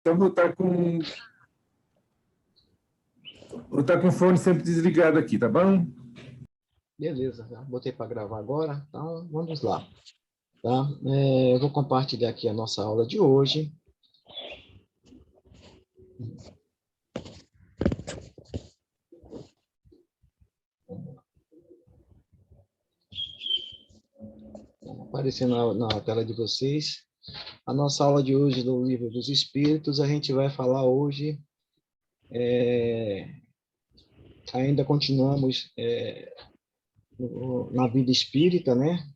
Então, vou estar com o fone sempre desligado aqui, tá bom? Beleza, já botei para gravar agora, então vamos lá. Tá? Eu vou compartilhar aqui a nossa aula de hoje. Aparecendo na tela de vocês. A nossa aula de hoje do Livro dos Espíritos, a gente vai falar hoje, ainda continuamos na vida espírita, né?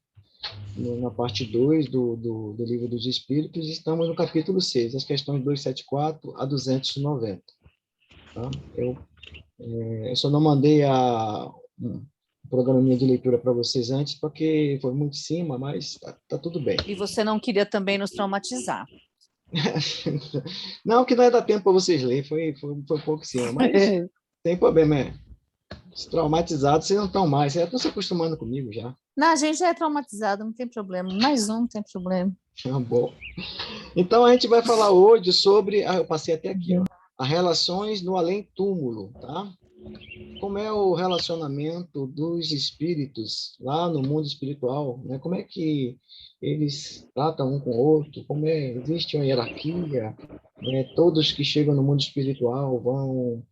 Na parte 2 do Livro dos Espíritos, estamos no capítulo 6, as questões 274 a 290. Tá? Eu só não mandei um programinha de leitura para vocês antes, porque foi muito em cima, mas tá tudo bem. E você não queria também nos traumatizar. Não, que não ia dar tempo para vocês lerem, foi um pouco em cima, mas tem problema, Os traumatizados, vocês não estão mais, vocês já estão se acostumando comigo já. Não, a gente já é traumatizado, não tem problema. Mais um, não tem problema. Bom. Então, a gente vai falar hoje sobre, eu passei até aqui, ó, as relações no além-túmulo, tá? Como é o relacionamento dos espíritos lá no mundo espiritual, né? Como é que eles tratam um com o outro, existe uma hierarquia, né? Todos que chegam no mundo espiritual vão...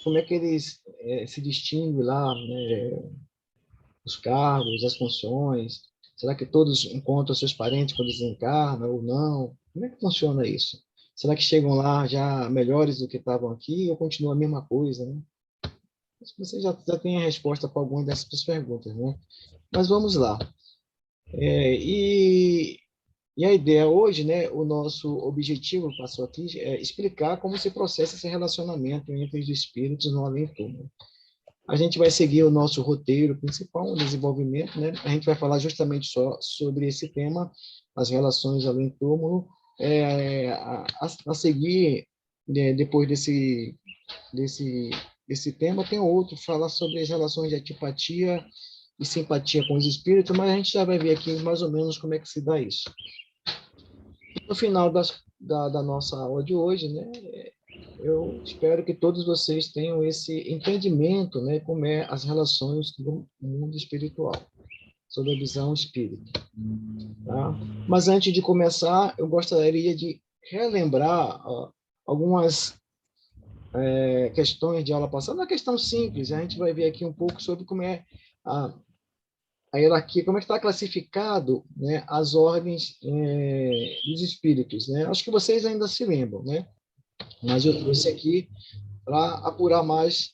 como é que eles se distinguem lá, né? Os cargos, as funções, será que todos encontram seus parentes quando desencarnam ou não? Como é que funciona isso? Será que chegam lá já melhores do que estavam aqui ou continua a mesma coisa, né? Você já tem a resposta para alguma dessas perguntas, né? Mas vamos lá. E a ideia hoje, né, o nosso objetivo, passou aqui, é explicar como se processa esse relacionamento entre os espíritos no além-túmulo. A gente vai seguir o nosso roteiro principal, o desenvolvimento, né? A gente vai falar justamente só sobre esse tema, as relações além-túmulo. A seguir, né, depois desse tema, tem outro, falar sobre as relações de antipatia e simpatia com os espíritos, mas a gente já vai ver aqui mais ou menos como é que se dá isso. No final da nossa aula de hoje, né, eu espero que todos vocês tenham esse entendimento, né, como é as relações do mundo espiritual, sob a visão espírita. Tá? Mas antes de começar, eu gostaria de relembrar algumas questões de aula passada. Uma questão simples, a gente vai ver aqui um pouco sobre como é a hierarquia, como é que está classificado, né, as ordens dos espíritos. Né? Acho que vocês ainda se lembram, né? Mas eu trouxe aqui para apurar mais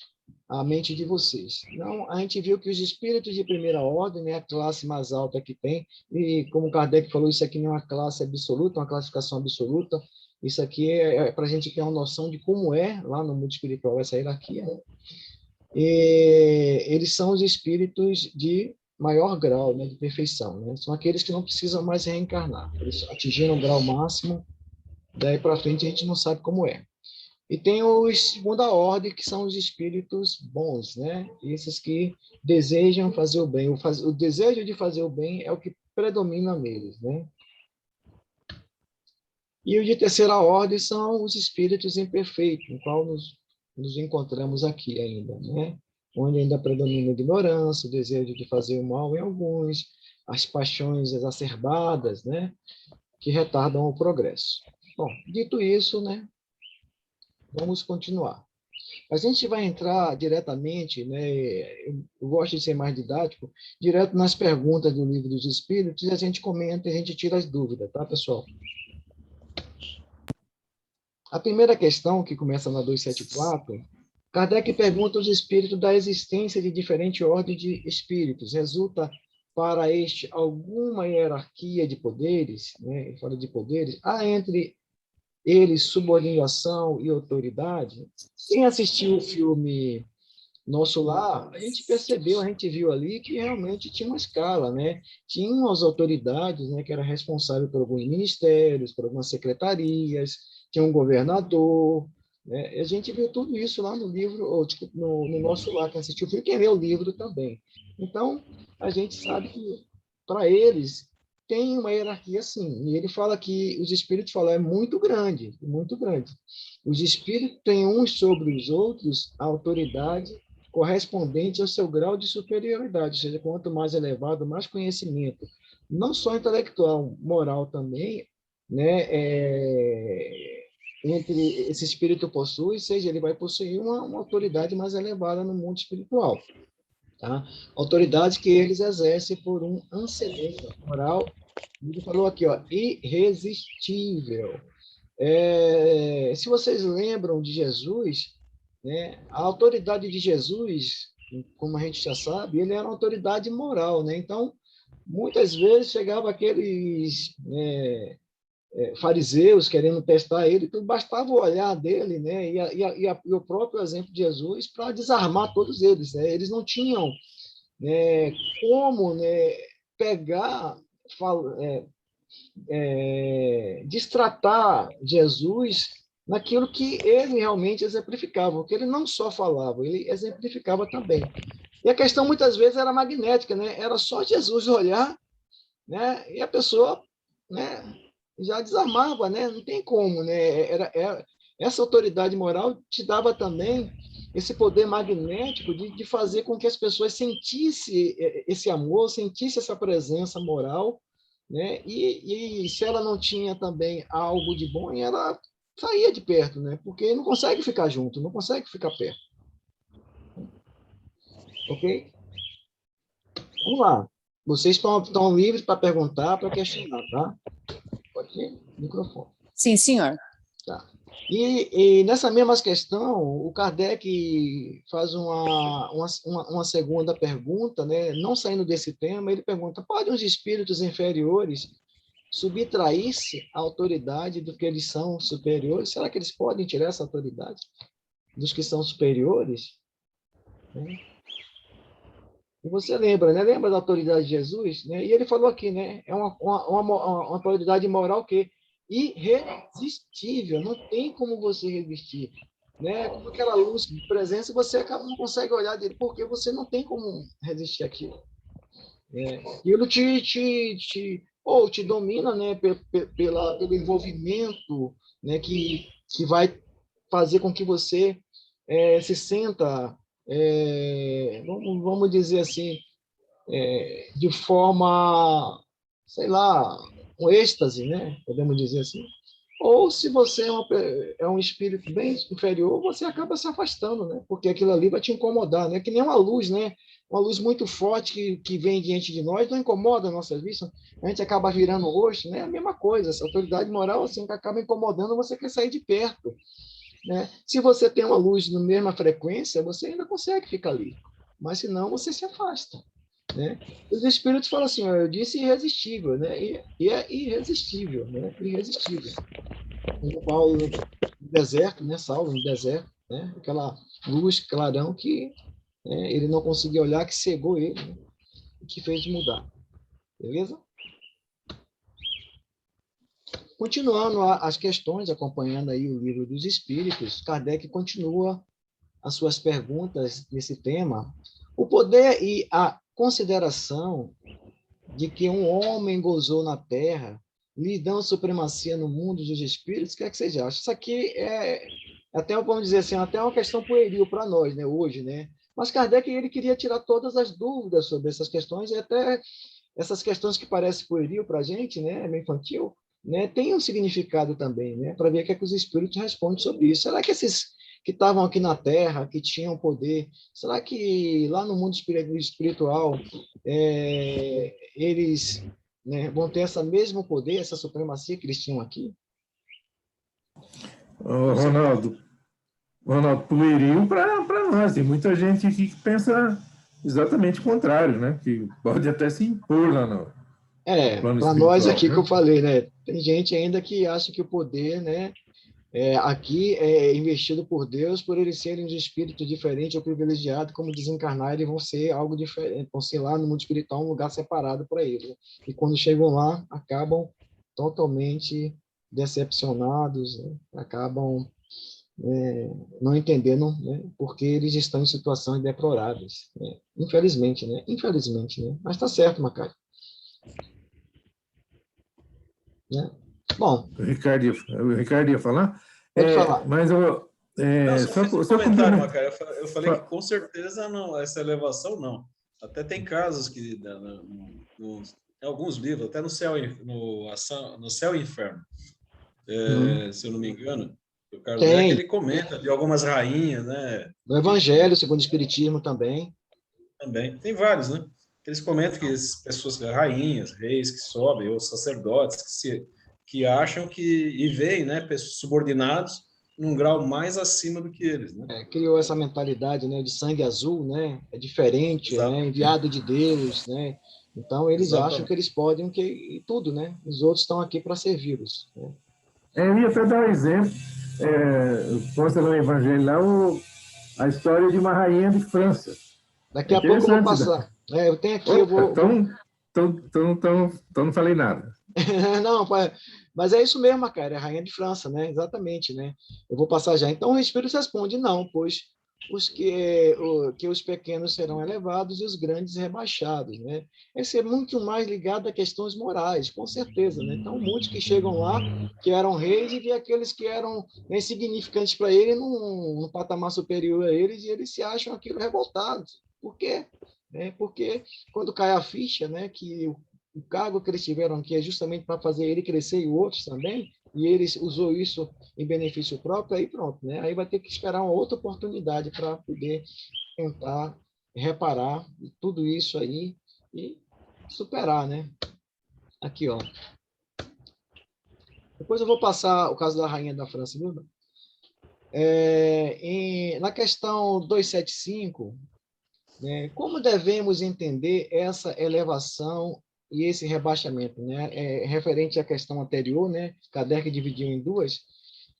a mente de vocês. Então, a gente viu que os espíritos de primeira ordem, né, a classe mais alta que tem, e como Kardec falou, isso aqui não é uma classe absoluta, uma classificação absoluta, isso aqui é para a gente ter uma noção de como é lá no mundo espiritual essa hierarquia. Né? E eles são os espíritos de maior grau, né, de perfeição. Né? São aqueles que não precisam mais reencarnar. Eles atingiram o grau máximo, daí para frente a gente não sabe como é. E tem os segunda ordem, que são os espíritos bons, né? Esses que desejam fazer o bem. O desejo de fazer o bem é o que predomina neles, né? E o de terceira ordem são os espíritos imperfeitos, no qual nos encontramos aqui ainda, né? Onde ainda predomina a ignorância, o desejo de fazer o mal em alguns, as paixões exacerbadas, né? Que retardam o progresso. Bom, dito isso, né? Vamos continuar. A gente vai entrar diretamente, né? Eu gosto de ser mais didático, direto nas perguntas do Livro dos Espíritos, e a gente comenta e a gente tira as dúvidas, tá, pessoal? A primeira questão, que começa na 274, Kardec pergunta aos espíritos da existência de diferente ordem de espíritos. Resulta para este alguma hierarquia de poderes, né? Ele fala de poderes, há entre eles subordinação e autoridade? Quem assistiu o filme Nosso Lar, a gente percebeu, a gente viu ali que realmente tinha uma escala, né? Tinham as autoridades, né, que era responsável por alguns ministérios, por algumas secretarias, tinha um governador, né? A gente viu tudo isso lá no livro, ou tipo, no Nosso Lar, que assistiu o filme, quem lê o livro também. Então, a gente sabe que, para eles, tem uma hierarquia, sim. E ele fala que os espíritos falam, é muito grande, muito grande. Os espíritos têm uns sobre os outros a autoridade correspondente ao seu grau de superioridade, ou seja, quanto mais elevado, mais conhecimento, não só intelectual, moral também, né, entre esse espírito possui, seja, ele vai possuir uma autoridade mais elevada no mundo espiritual. Tá? Autoridade que eles exercem por um antecedente moral, ele falou aqui, ó, irresistível. Se vocês lembram de Jesus, né, a autoridade de Jesus, como a gente já sabe, ele era uma autoridade moral, né? Então, muitas vezes chegava aqueles fariseus querendo testar ele, então bastava o olhar dele, né, e o próprio exemplo de Jesus para desarmar todos eles, né? Eles não tinham, né, como, né, pegar, destratar Jesus naquilo que ele realmente exemplificava, porque ele não só falava, ele exemplificava também. E a questão muitas vezes era magnética, né? Era só Jesus olhar, né, e a pessoa, né, já desarmava, né? Não tem como, né? Essa autoridade moral te dava também esse poder magnético de fazer com que as pessoas sentissem esse amor, sentissem essa presença moral, né? E se ela não tinha também algo de bom, ela saía de perto, né? Porque não consegue ficar junto, não consegue ficar perto. Ok? Vamos lá. Vocês estão livres para perguntar, para questionar, tá? Pode ir? Microfone. Sim, senhor. Tá. E nessa mesma questão, o Kardec faz uma segunda pergunta, né? Não saindo desse tema, ele pergunta: podem os espíritos inferiores subtrair-se à autoridade do que eles são superiores? Será que eles podem tirar essa autoridade dos que são superiores? Né? E você lembra, né? Lembra da autoridade de Jesus? Né? E ele falou aqui, né? É uma autoridade moral que irresistível, não tem como você resistir. Né? Como aquela luz de presença, você não consegue olhar dele, porque você não tem como resistir àquilo. Aquilo te domina, né? Pelo envolvimento, né? Que vai fazer com que você se sinta, vamos dizer assim, de forma, sei lá, um êxtase, né? Podemos dizer assim. Ou se você é um espírito bem inferior, você acaba se afastando, né? Porque aquilo ali vai te incomodar, né? Que nem uma luz, né? Uma luz muito forte que vem diante de nós, não incomoda a nossa vista, a gente acaba virando o rosto, né? A mesma coisa, essa autoridade moral assim que acaba incomodando, você quer sair de perto, né? Se você tem uma luz na mesma frequência, você ainda consegue ficar ali, mas se não, você se afasta. Né? Os espíritos falam assim, eu disse irresistível, né? E é irresistível, né? Irresistível. Como Paulo no deserto, né? Saulo no deserto, né? Aquela luz clarão que ele não conseguia olhar, que cegou ele, né? E que fez mudar. Beleza? Continuando as questões, acompanhando aí o livro dos Espíritos, Kardec continua as suas perguntas nesse tema. O poder e a consideração de que um homem gozou na Terra lhe dão supremacia no mundo dos espíritos, o que é que vocês acham? Isso aqui até, vamos dizer assim, até uma questão pueril para nós, né, hoje, né? Mas Kardec, ele queria tirar todas as dúvidas sobre essas questões, e até essas questões que parecem pueril para a gente, né, meio infantil, né, tem um significado também, né, para ver o que é que os espíritos respondem sobre isso. Será que esses que estavam aqui na Terra, que tinham poder, será que lá no mundo espiritual eles, né, vão ter esse mesmo poder, essa supremacia que eles tinham aqui? Ronaldo, pueril para nós. Tem muita gente aqui que pensa exatamente o contrário, né? Que pode até se impor lá no plano para nós espiritual, aqui que eu né? falei, né? Tem gente ainda que acha que o poder, né, aqui é investido por Deus, por eles serem de espírito diferente ou privilegiado, como desencarnar, eles vão ser algo diferente, vão ser lá no mundo espiritual um lugar separado para eles. Né? E quando chegam lá, acabam totalmente decepcionados, né? Acabam não entendendo, né? Porque eles estão em situações deploráveis. Né? Infelizmente, né? Infelizmente, né? Mas está certo, Macário. né? Bom, O Ricardo ia falar? Pode falar. Mas eu... Não, só fiz um comentário, Macaé. Eu falei que com certeza não, essa elevação não. Até tem casos que, em alguns livros, até no Céu e Inferno, se eu não me engano, o Kardec ele comenta de algumas rainhas, né? No Evangelho, segundo o Espiritismo também. Também. Tem vários, né? Eles comentam que as pessoas, rainhas, reis que sobem, ou sacerdotes que acham que, e veem, né, pessoas subordinados num grau mais acima do que eles, né? Criou essa mentalidade, né, de sangue azul, né? É diferente, é enviado de Deus, né? Então eles acham que eles podem tudo, né? Os outros estão aqui para servi-los. Né? Eu ia até dar um exemplo. Consta no Evangelho lá a história de uma rainha de França. Daqui a pouco eu vou passar. Eu tenho aqui, eu vou. Então não falei nada. Não, mas é isso mesmo, cara, é a rainha de França, né? Exatamente, né? Eu vou passar já. Então o Espírito responde: não, pois os pequenos serão elevados e os grandes rebaixados, né? Esse é muito mais ligado a questões morais, com certeza, né? Então muitos que chegam lá, que eram reis, e vê aqueles que eram insignificantes para ele num patamar superior a eles, e eles se acham aquilo revoltados. Por quê? Porque quando cai a ficha, né, que o cargo que eles tiveram aqui é justamente para fazer ele crescer e outros também, e eles usou isso em benefício próprio, aí pronto, né? Aí vai ter que esperar uma outra oportunidade para poder tentar reparar tudo isso aí e superar, né? Aqui, ó. Depois eu vou passar o caso da rainha da França, viu? Na questão 275, né, como devemos entender essa elevação e esse rebaixamento, né? Referente à questão anterior, né? Kardec dividiu em duas.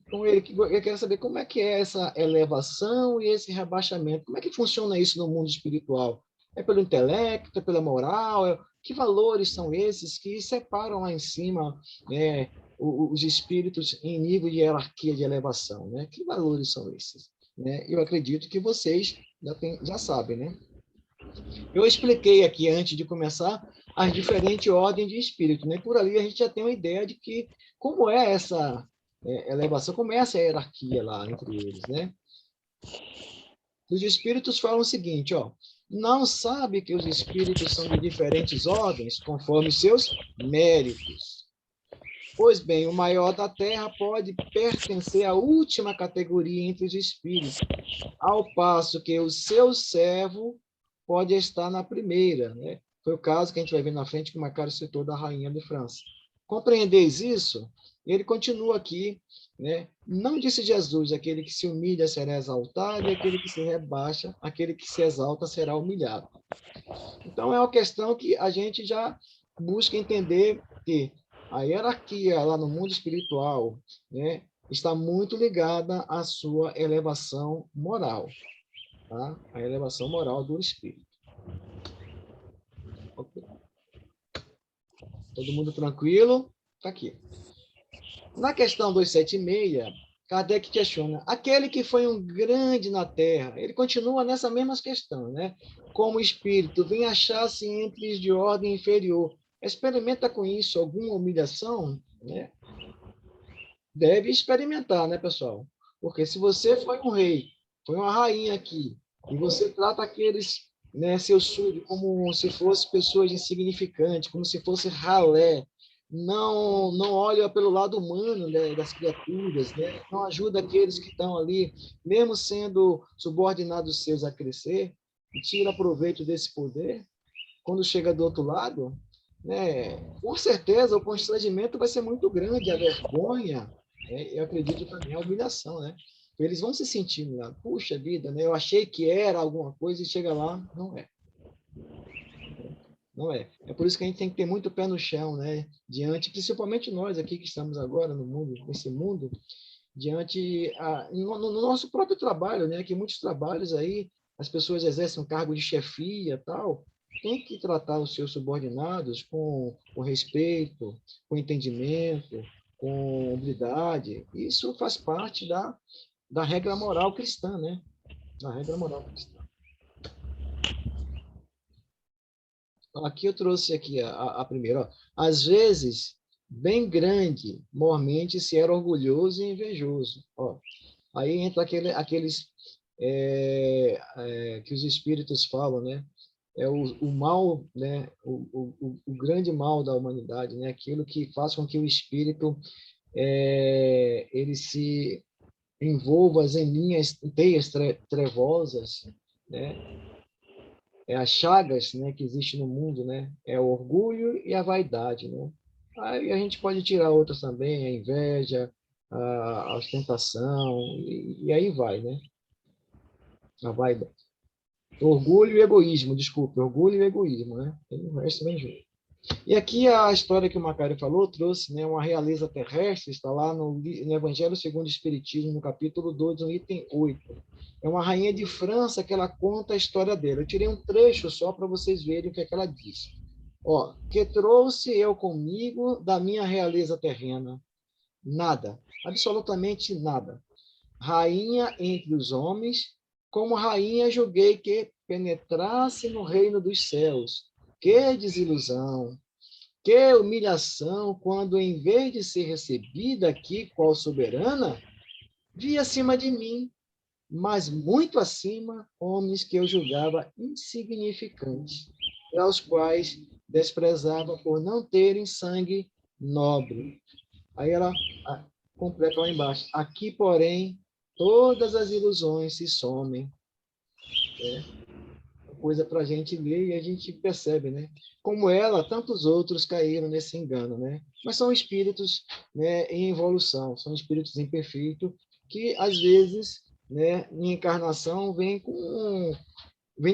Então, ele quer saber como é que é essa elevação e esse rebaixamento. Como é que funciona isso no mundo espiritual? É pelo intelecto, é pela moral? Que valores são esses que separam lá em cima, né, os espíritos em nível de hierarquia de elevação? Né? Que valores são esses? Né? Eu acredito que vocês já sabem, né? Eu expliquei aqui, antes de começar, as diferentes ordens de espírito, né? Por ali a gente já tem uma ideia de que como é essa elevação, como é essa hierarquia lá entre eles, né? Os espíritos falam o seguinte, ó: não sabe que os espíritos são de diferentes ordens, conforme seus méritos. Pois bem, o maior da Terra pode pertencer à última categoria entre os espíritos, ao passo que o seu servo pode estar na primeira, né? Foi o caso que a gente vai ver na frente, que o Macário citou, da rainha de França. Compreendeis isso? Ele continua aqui, né? Não disse Jesus: aquele que se humilha será exaltado, e aquele que se rebaixa, aquele que se exalta será humilhado. Então, é uma questão que a gente já busca entender que a hierarquia lá no mundo espiritual, né, está muito ligada à sua elevação moral, tá? A elevação moral do espírito. Okay. Todo mundo tranquilo? Está aqui. Na questão 276, Kardec questiona: aquele que foi um grande na Terra, ele continua nessa mesma questão, né? Como espírito, vem achar-se entre os de ordem inferior. Experimenta com isso alguma humilhação? Né? Deve experimentar, né, pessoal? Porque se você foi um rei, foi uma rainha aqui, e você trata aqueles, né, seus súditos como se fossem pessoas insignificantes, como se fosse ralé, não olha pelo lado humano, né, das criaturas, né? Não ajuda aqueles que estão ali, mesmo sendo subordinados seus, a crescer, e tira proveito desse poder, quando chega do outro lado, né, com certeza o constrangimento vai ser muito grande, a vergonha, né, eu acredito também a humilhação, né? Eles vão se sentindo lá, puxa vida, né? Eu achei que era alguma coisa e chega lá, não é. Não é. É por isso que a gente tem que ter muito pé no chão, né? Diante, principalmente nós aqui que estamos agora no mundo, nesse mundo, diante no nosso próprio trabalho, né? Que muitos trabalhos aí as pessoas exercem um cargo de chefia, tal, tem que tratar os seus subordinados com respeito, com entendimento, com humildade. Isso faz parte da regra moral cristã, né? Da regra moral cristã. Aqui eu trouxe aqui a primeira. Ó. Às vezes, bem grande, mormente se era orgulhoso e invejoso. Ó, aí entra aqueles que os espíritos falam, né? É o mal, né? O grande mal da humanidade, né? Aquilo que faz com que o espírito ele se envolva em linhas, em teias trevosas, né? As chagas, né, que existe no mundo, né? É o orgulho e a vaidade, né? Aí a gente pode tirar outras também, a inveja, a ostentação, e aí vai, né? A vaidade. Orgulho e egoísmo, desculpe, orgulho e egoísmo, né? E o resto vem junto. E aqui a história que o Macário falou trouxe, né, uma realeza terrestre, está lá no Evangelho segundo o Espiritismo, no capítulo 2, no item 8. É uma rainha de França que ela conta a história dela. Eu tirei um trecho só para vocês verem o que é que ela diz. Ó, que trouxe eu comigo da minha realeza terrena? Nada, absolutamente nada. Rainha entre os homens, como rainha julguei que penetrasse no reino dos céus. Que desilusão! Que humilhação, quando, em vez de ser recebida aqui, qual soberana, vi acima de mim, mas muito acima, homens que eu julgava insignificantes, e aos quais desprezava por não terem sangue nobre. Aí ela completa lá embaixo. Aqui, porém, todas as ilusões se somem. Coisa para a gente ler e a gente percebe, né? Como ela, tantos outros caíram nesse engano, né? Mas são espíritos, né, em evolução, são espíritos imperfeitos que às vezes, né, em encarnação vem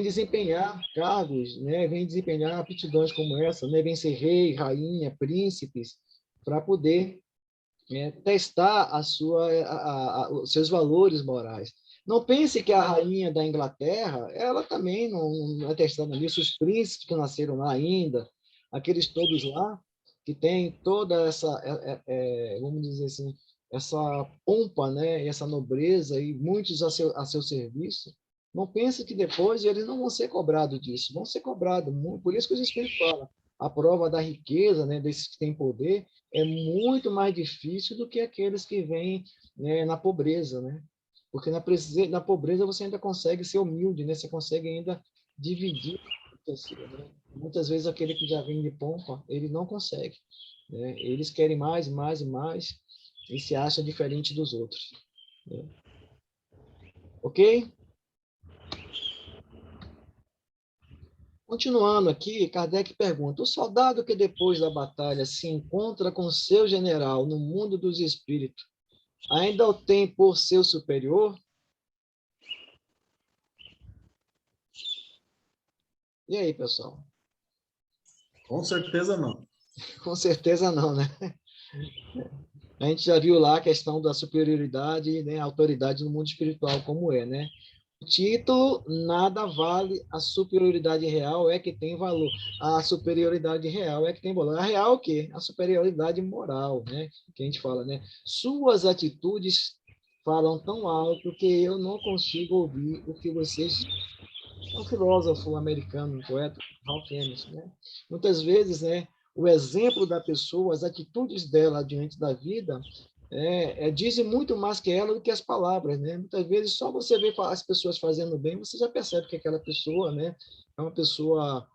desempenhar cargos, né? Vem desempenhar aptidões como essa, né? Vem ser rei, rainha, príncipes, para poder testar os seus valores morais. Não pense que a rainha da Inglaterra, ela também não é testada nisso, os príncipes que nasceram lá ainda, aqueles todos lá, que têm toda essa, vamos dizer assim, essa pompa, né, essa nobreza e muitos a seu serviço, não pense que depois eles não vão ser cobrados disso, vão ser cobrados. Por isso que os Espíritos falam, a prova da riqueza, né, desses que têm poder, é muito mais difícil do que aqueles que vêm, né, na pobreza, né? Porque na pobreza você ainda consegue ser humilde, né? Você consegue ainda dividir. Né? Muitas vezes aquele que já vem de pompa, ele não consegue. Né? Eles querem mais, mais e mais e se acha diferente dos outros. Né? Ok? Continuando aqui, Kardec pergunta: o soldado que depois da batalha se encontra com seu general no mundo dos espíritos, ainda o tem por seu superior? E aí, pessoal? Com certeza não. Com certeza não, né? A gente já viu lá a questão da superioridade, né, autoridade no mundo espiritual, como é, né? O título nada vale, a superioridade real é que tem valor. A superioridade real é que tem valor. A real é o quê? A superioridade moral, né? Que a gente fala, né? Suas atitudes falam tão alto que eu não consigo ouvir o que vocês dizem. É um filósofo americano, um poeta, Ralph Emerson, né? Muitas vezes, né, o exemplo da pessoa, as atitudes dela diante da vida, dizem muito mais que ela do que as palavras, né? Muitas vezes, só você vê as pessoas fazendo bem, você já percebe que aquela pessoa, né, é uma pessoa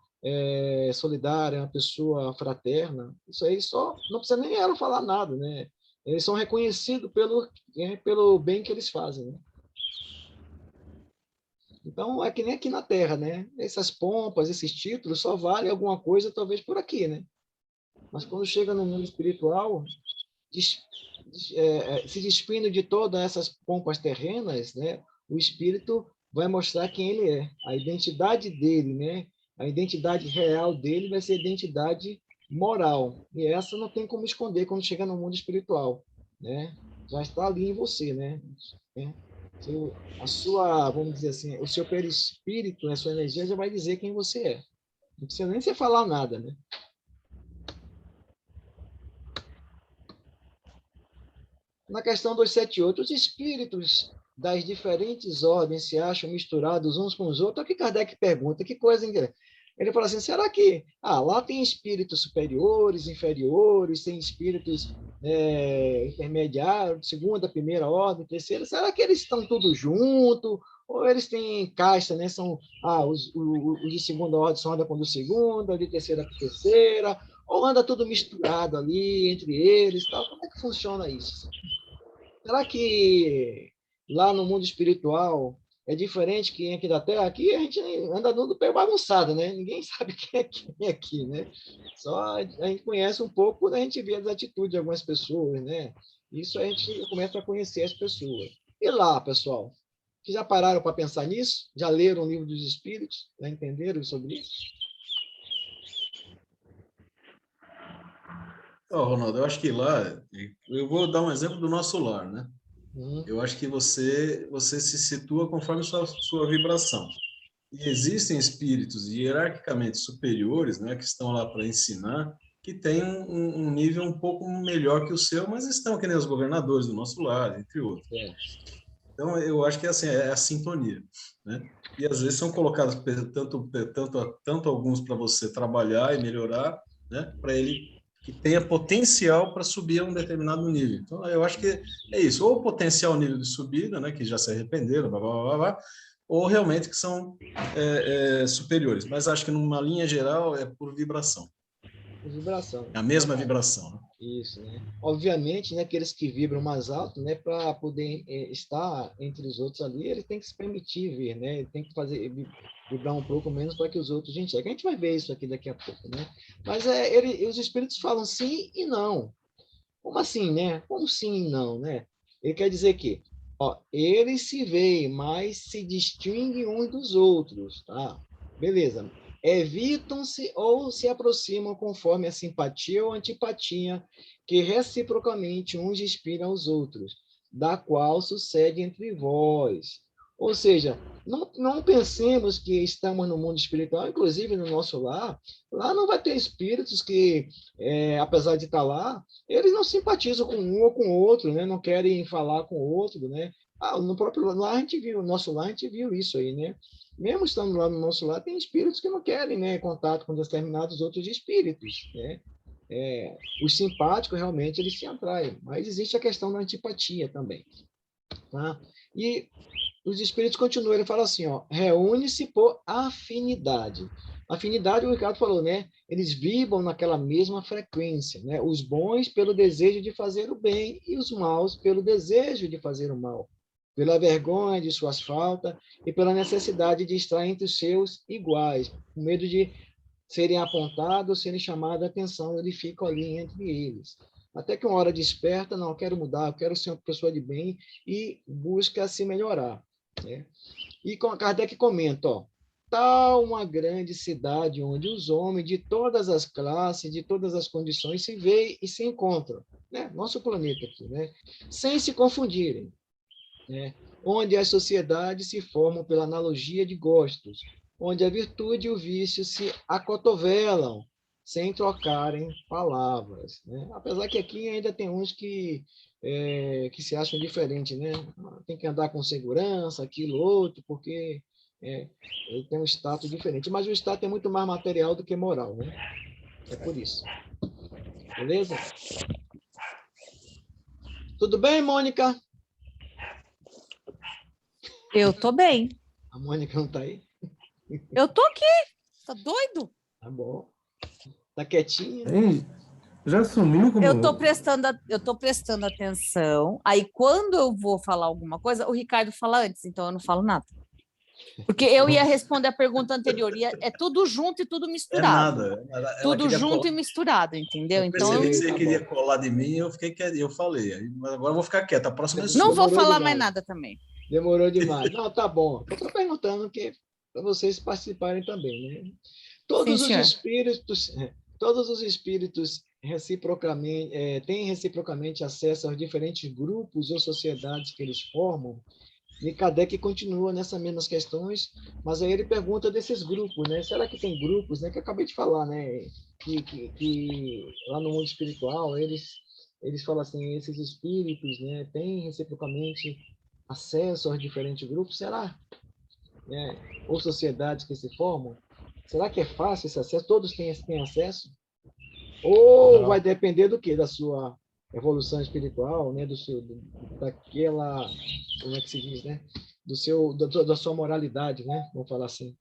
solidária, é uma pessoa fraterna. Isso aí só não precisa nem ela falar nada, né? Eles são reconhecidos pelo bem que eles fazem, né? Então, é que nem aqui na Terra, né? Essas pompas, esses títulos só valem alguma coisa, talvez, por aqui, né? Mas quando chega no mundo espiritual, se despindo de todas essas pompas terrenas, né? O espírito vai mostrar quem ele é. A identidade dele, né? A identidade real dele vai ser a identidade moral. E essa não tem como esconder quando chega no mundo espiritual, né? Já está ali em você, né? A sua, vamos dizer assim, o seu perispírito, a sua energia já vai dizer quem você é. Não precisa nem você falar nada, né? Na questão 278, os espíritos das diferentes ordens se acham misturados uns com os outros? É o que Kardec pergunta, que coisa interessante. Ele fala assim, será que lá tem espíritos superiores, inferiores, tem espíritos intermediários, segunda, primeira ordem, terceira, será que eles estão todos juntos? Ou eles têm caixa, né? São, os de segunda ordem só andam com o do segunda, de terceira com terceira, ou anda tudo misturado ali entre eles, tal? Como é que funciona isso? Será que lá no mundo espiritual é diferente que aqui da Terra? Aqui a gente anda tudo bem bagunçado, né? Ninguém sabe quem é quem aqui, né? Só a gente conhece um pouco quando a gente vê as atitudes de algumas pessoas, né? Isso a gente começa a conhecer as pessoas. E lá, pessoal? Vocês já pararam para pensar nisso? Já leram o livro dos Espíritos? Já entenderam sobre isso? Ronaldo, eu acho que lá, eu vou dar um exemplo do nosso lar, né? Eu acho que você se situa conforme sua vibração. E existem espíritos hierarquicamente superiores, né, que estão lá para ensinar, que têm um nível um pouco melhor que o seu, mas estão que nem os governadores do nosso lar, entre outros. Então, eu acho que assim, é a sintonia, né? E às vezes são colocados tanto alguns para você trabalhar e melhorar, né, para ele que tenha potencial para subir a um determinado nível. Então, eu acho que é isso, ou potencial nível de subida, né, que já se arrependeram, blá, blá, blá, blá, ou realmente que são superiores. Mas acho que numa linha geral é por vibração. Por vibração. A mesma vibração, né? Isso, né? Obviamente, né, aqueles que vibram mais alto, né, para poder estar entre os outros ali, ele tem que se permitir vir, né? Ele tem que fazer vibrar um pouco menos para que os outros enxerguem. A gente vai ver isso aqui daqui a pouco, né? Mas os espíritos falam sim e não. Como assim, né? Como sim e não, né? Ele quer dizer que, eles se veem, mas se distinguem uns dos outros, tá? Beleza. Evitam-se ou se aproximam conforme a simpatia ou antipatia que reciprocamente uns inspiram aos outros, da qual sucede entre vós. Ou seja, não pensemos que estamos no mundo espiritual, inclusive no nosso lar, lá não vai ter espíritos que, apesar de estar lá, eles não simpatizam com um ou com o outro, né? Não querem falar com o outro, né? No próprio lar a gente viu, no nosso lar a gente viu isso aí, né? Mesmo estando lá no nosso lar, tem espíritos que não querem, né, contato com determinados outros espíritos, né? Os simpáticos realmente eles se atraem, mas existe a questão da antipatia também, tá? E os espíritos continuam, ele fala assim, reúne-se por afinidade. Afinidade, o Ricardo falou, né? Eles vibram naquela mesma frequência, né? Os bons pelo desejo de fazer o bem e os maus pelo desejo de fazer o mal, pela vergonha de suas faltas e pela necessidade de estar entre os seus iguais, com medo de serem apontados, serem chamados a atenção, eles ficam ali entre eles. Até que uma hora desperta, não, eu quero mudar, eu quero ser uma pessoa de bem e busca se melhorar, né? E Kardec comenta, tal uma grande cidade onde os homens de todas as classes, de todas as condições se veem e se encontram, né? Nosso planeta aqui, né? Sem se confundirem, né? Onde as sociedades se formam pela analogia de gostos, onde a virtude e o vício se acotovelam, sem trocarem palavras, né? Apesar que aqui ainda tem uns que se acham diferentes, né? Tem que andar com segurança, aquilo, outro, porque ele tem um status diferente. Mas o status é muito mais material do que moral, né? É por isso. Beleza? Tudo bem, Mônica? Eu tô bem. A Mônica não está aí? Eu tô aqui. Tá doido? Tá bom. Tá quietinha? Ei, já sumiu como... Eu tô prestando atenção. Aí, quando eu vou falar alguma coisa, o Ricardo fala antes, então eu não falo nada. Porque eu ia responder a pergunta anterior. É tudo junto e tudo misturado. Tudo junto e misturado, entendeu? Eu percebi que você queria colar de mim, eu falei. Agora eu vou ficar quieto. A próxima é sua. Não vou falar mais nada também. Demorou demais. Não, tá bom. Eu estou perguntando para vocês participarem também, né? Todos os espíritos reciprocamente têm reciprocamente acesso aos diferentes grupos ou sociedades que eles formam. E Kardec continua nessas mesmas questões, mas aí ele pergunta desses grupos, né? Será que tem grupos, né? Que eu acabei de falar, né? Que lá no mundo espiritual eles falam assim, esses espíritos, né? Têm reciprocamente acesso aos diferentes grupos, será? Ou sociedades que se formam? Será que é fácil esse acesso? Todos têm acesso? Ou vai depender do quê? Da sua evolução espiritual, né? Daquela, como é que se diz, né? Da sua moralidade, né? Vamos falar assim.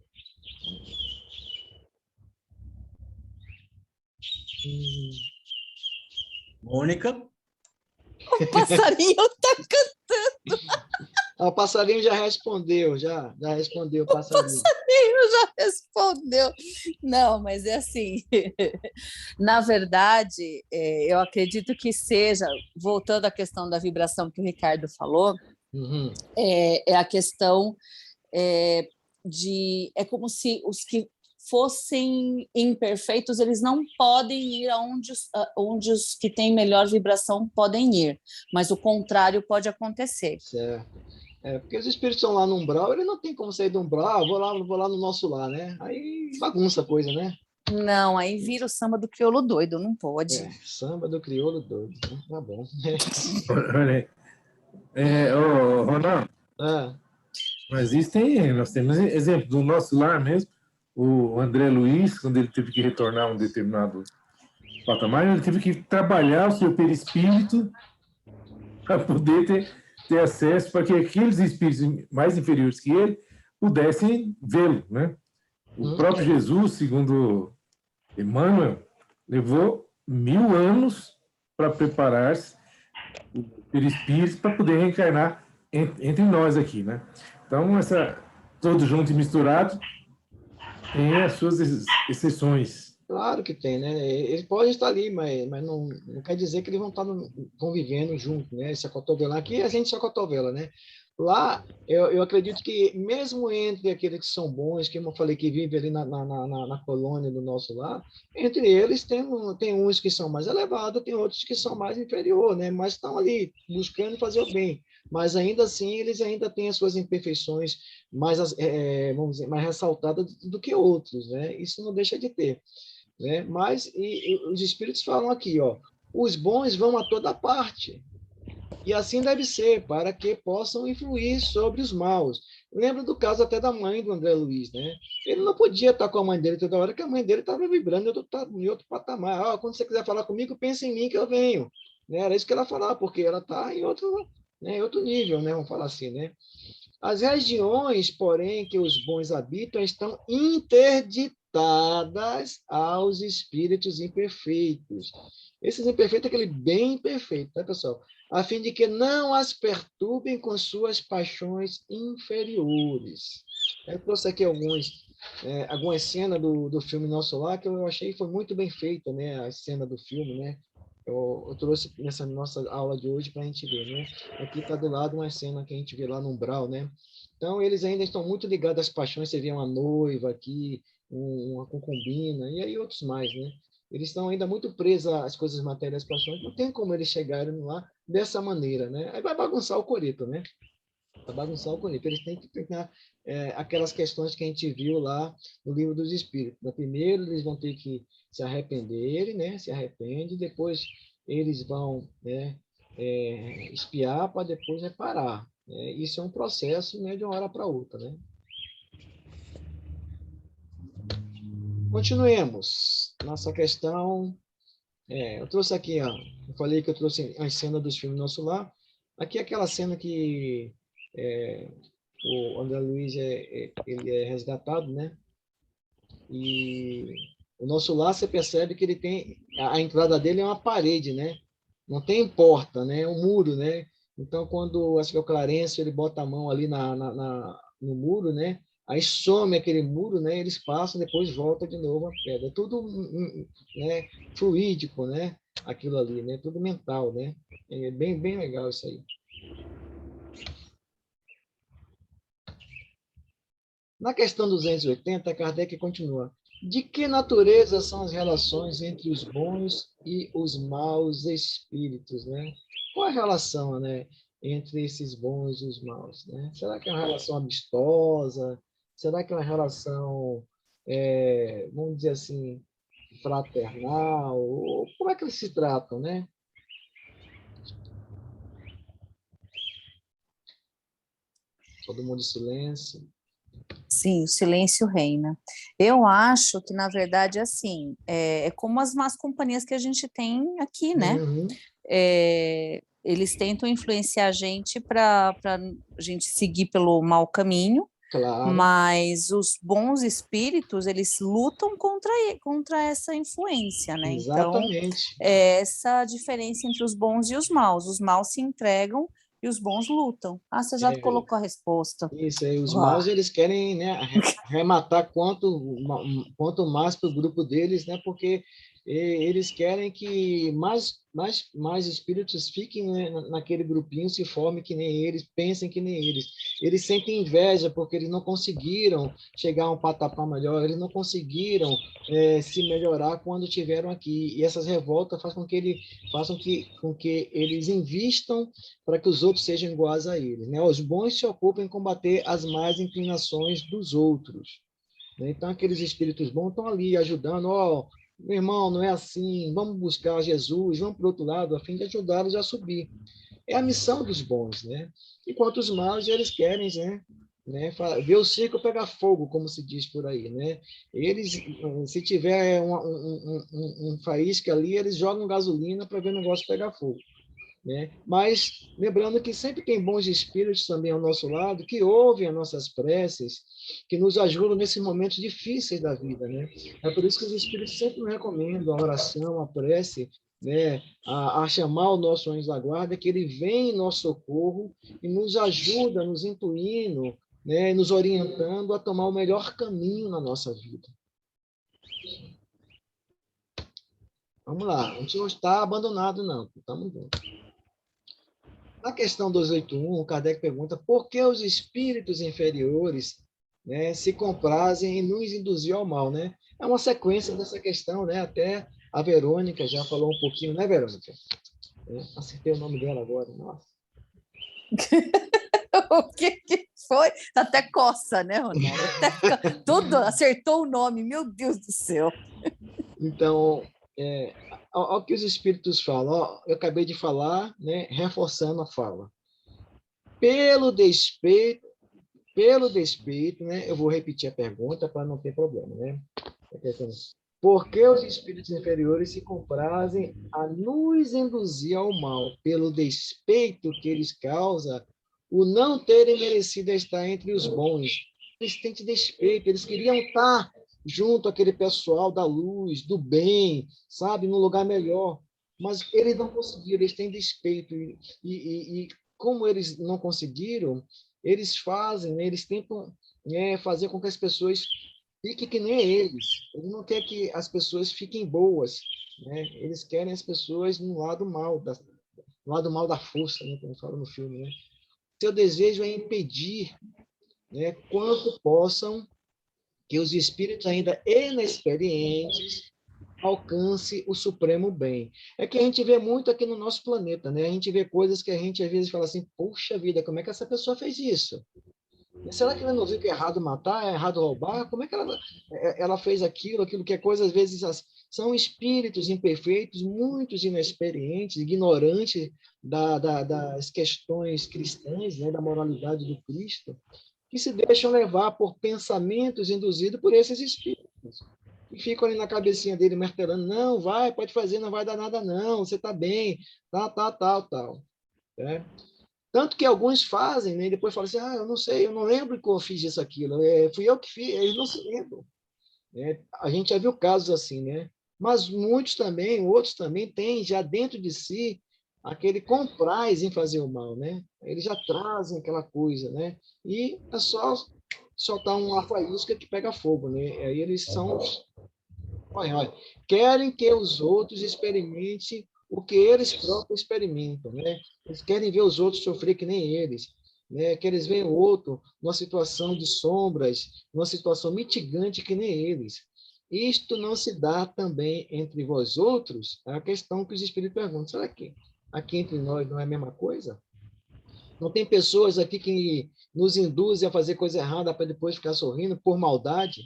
Mônica? O passarinho está cantando. O passarinho já respondeu, já respondeu o passarinho. O passarinho já respondeu. Não, mas é assim. Na verdade, eu acredito que seja, voltando à questão da vibração que o Ricardo falou, é a questão é como se os que fossem imperfeitos, eles não podem ir onde os que têm melhor vibração podem ir, mas o contrário pode acontecer. Certo. Porque os espíritos estão lá no umbral, ele não tem como sair do umbral, vou lá no nosso lar, né? Aí bagunça a coisa, né? Não, aí vira o samba do crioulo doido, não pode. Samba do crioulo doido, né? Tá bom. Olha aí. Ronaldo, mas nós temos exemplo do nosso lar mesmo. O André Luiz, quando ele teve que retornar a um determinado patamar, ele teve que trabalhar o seu perispírito para poder ter acesso, para que aqueles espíritos mais inferiores que ele pudessem vê-lo, né? O próprio Jesus, segundo Emmanuel, levou 1000 anos para preparar-se o perispírito para poder reencarnar entre nós aqui, né? Então, todo junto e misturado tem as suas exceções. Claro que tem, né? Eles podem estar ali, mas não quer dizer que eles vão estar convivendo junto, né? Se acotovelar aqui, a gente se acotovela, né? Lá, eu acredito que mesmo entre aqueles que são bons, que eu falei que vivem ali na colônia do nosso lar, entre eles tem uns que são mais elevados, tem outros que são mais inferiores, né? Mas estão ali buscando fazer o bem. Mas ainda assim, eles ainda têm as suas imperfeições mais, vamos dizer, mais ressaltadas do que outros, né? Isso não deixa de ter, né? Mas os espíritos falam aqui, ó, os bons vão a toda parte. E assim deve ser, para que possam influir sobre os maus. Lembra do caso até da mãe do André Luiz, né? Ele não podia estar com a mãe dele toda hora, que a mãe dele estava vibrando em outro patamar. Quando você quiser falar comigo, pense em mim que eu venho. Né? Era isso que ela falava, porque ela está em outro nível, né? Vamos falar assim, né? As regiões, porém, que os bons habitam estão interditadas aos espíritos imperfeitos. Esses imperfeitos é aquele bem imperfeito, tá, pessoal? A fim de que não as perturbem com suas paixões inferiores. Eu trouxe aqui algumas cenas do filme Nosso Lar que eu achei que foi muito bem feita, né? A cena do filme, né? Eu trouxe nessa nossa aula de hoje para a gente ver, né? Aqui está do lado uma cena que a gente vê lá no umbral, né? Então, eles ainda estão muito ligados às paixões. Você vê uma noiva aqui, uma concubina, e aí outros mais, né? Eles estão ainda muito presos às coisas materiais, às paixões. Não tem como eles chegarem lá dessa maneira, né? Aí vai bagunçar o coreto, né? Vai bagunçar o coreto. Eles têm que pegar aquelas questões que a gente viu lá no Livro dos Espíritos. Primeiro, eles vão ter que se arrependerem, né? Se arrepende, depois eles vão, né, espiar para depois reparar. Isso é um processo, né, de uma hora para outra, né? Continuemos. Nossa questão. Eu trouxe aqui, ó, eu falei que eu trouxe a cena dos filmes Nosso Lar. Aqui é aquela cena que o André Luiz ele é resgatado, né? E o Nosso Lar, você percebe que ele tem a entrada dele é uma parede, né? Não tem porta, né? É um muro, né? Então, quando acho que é o Clarencio, ele bota a mão ali no muro, né? Aí some aquele muro, né? Eles passam, depois volta de novo a pedra. É tudo, né, fluídico, né? Aquilo ali, né? Tudo mental, né? É bem, bem legal isso aí. Na questão 280, Kardec continua. De que natureza são as relações entre os bons e os maus espíritos, né? Qual a relação, né, entre esses bons e os maus, né? Será que é uma relação amistosa? Será que é uma relação, vamos dizer assim, fraternal? Ou como é que eles se tratam, né? Todo mundo em silêncio. Sim, o silêncio reina. Eu acho que, na verdade, assim, é como as más companhias que a gente tem aqui, né? Uhum. Eles tentam influenciar a gente para a gente seguir pelo mau caminho, Claro, mas os bons espíritos, eles lutam contra essa influência, né? Então, exatamente. é essa a diferença entre os bons e os maus. Os maus se entregam e os bons lutam. Ah, você já É, colocou a resposta. isso aí, os Uau. maus, eles querem, né, arrematar quanto mais para o grupo deles, né, porque eles querem que mais espíritos fiquem, né, naquele grupinho, se formem que nem eles, pensem que nem eles. Eles sentem inveja porque eles não conseguiram chegar a um patamar melhor, eles não conseguiram se melhorar quando estiveram aqui. E essas revoltas façam com que eles invistam para que os outros sejam iguais a eles, né? Os bons se ocupam em combater as más inclinações dos outros, né? Então, aqueles espíritos bons estão ali ajudando, meu irmão, não é assim, vamos buscar Jesus, vamos para o outro lado, a fim de ajudá-los a subir. É a missão dos bons, né? Enquanto os maus, eles querem, ver o circo pegar fogo, como se diz por aí, né? Eles, se tiver um faísca ali, eles jogam gasolina para ver o negócio pegar fogo, né? Mas lembrando que sempre tem bons espíritos também ao nosso lado, que ouvem as nossas preces, que nos ajudam nesses momentos difíceis da vida, né? É por isso que os espíritos sempre nos recomendam a oração, a prece, né? A chamar o nosso anjo da guarda, que ele vem em nosso socorro e nos ajuda, nos intuindo, né? Nos orientando a tomar o melhor caminho na nossa vida. Vamos lá, a gente não está abandonado, não. Estamos juntos. Na questão 281, Kardec pergunta por que os espíritos inferiores, né, se comprazem em nos induzir ao mal, né? É uma sequência dessa questão, né? Até a Verônica já falou um pouquinho, né, Verônica? Acertei o nome dela agora, nossa. O que foi? Até coça, né, Ronaldo? Tudo acertou o nome, meu Deus do céu. Então, ao que os espíritos falam, eu acabei de falar, né, reforçando a fala. Pelo despeito, né, eu vou repetir a pergunta para não ter problema, né? Por que os espíritos inferiores se comprazem a nos induzir ao mal, pelo despeito que eles causam, o não terem merecido estar entre os bons? Eles têm despeito, eles queriam estar junto àquele pessoal da luz, do bem, sabe, num lugar melhor, mas eles não conseguiram, eles têm despeito, e como eles não conseguiram, eles fazem, né, eles tentam fazer com que as pessoas fiquem que nem eles. Eles não querem que as pessoas fiquem boas, né? Eles querem as pessoas no lado mal da força, né, como fala no filme, né? Seu desejo é impedir, né, quanto possam, que os espíritos ainda inexperientes alcance o supremo bem. É que a gente vê muito aqui no nosso planeta, né? A gente vê coisas que a gente às vezes fala assim, poxa vida, como é que essa pessoa fez isso? Será que ela não viu que é errado matar, é errado roubar? Como é que ela fez aquilo que é coisa, às vezes, são espíritos imperfeitos, muitos inexperientes, ignorantes das questões cristãs, né, da moralidade do Cristo, que se deixam levar por pensamentos induzidos por esses espíritos. E ficam ali na cabecinha dele martelando, não, vai, pode fazer, não vai dar nada não, você está bem, tal. Né? Tanto que alguns fazem, né? E depois falam assim, eu não sei, eu não lembro que eu fiz isso, aquilo, fui eu que fiz, eles não se lembram. Né? A gente já viu casos assim, né? Mas outros também têm já dentro de si aquele compraz em fazer o mal, né? Eles já trazem aquela coisa, né? E é só soltar uma faísca que pega fogo, né? Aí eles são... Olha, querem que os outros experimentem o que eles próprios experimentam, né? Eles querem ver os outros sofrer que nem eles, né? Que eles veem o outro numa situação de sombras, numa situação mitigante que nem eles. Isto não se dá também entre vós outros? É a questão que os espíritos perguntam. Será que aqui entre nós não é a mesma coisa? Não tem pessoas aqui que nos induzem a fazer coisa errada para depois ficar sorrindo por maldade,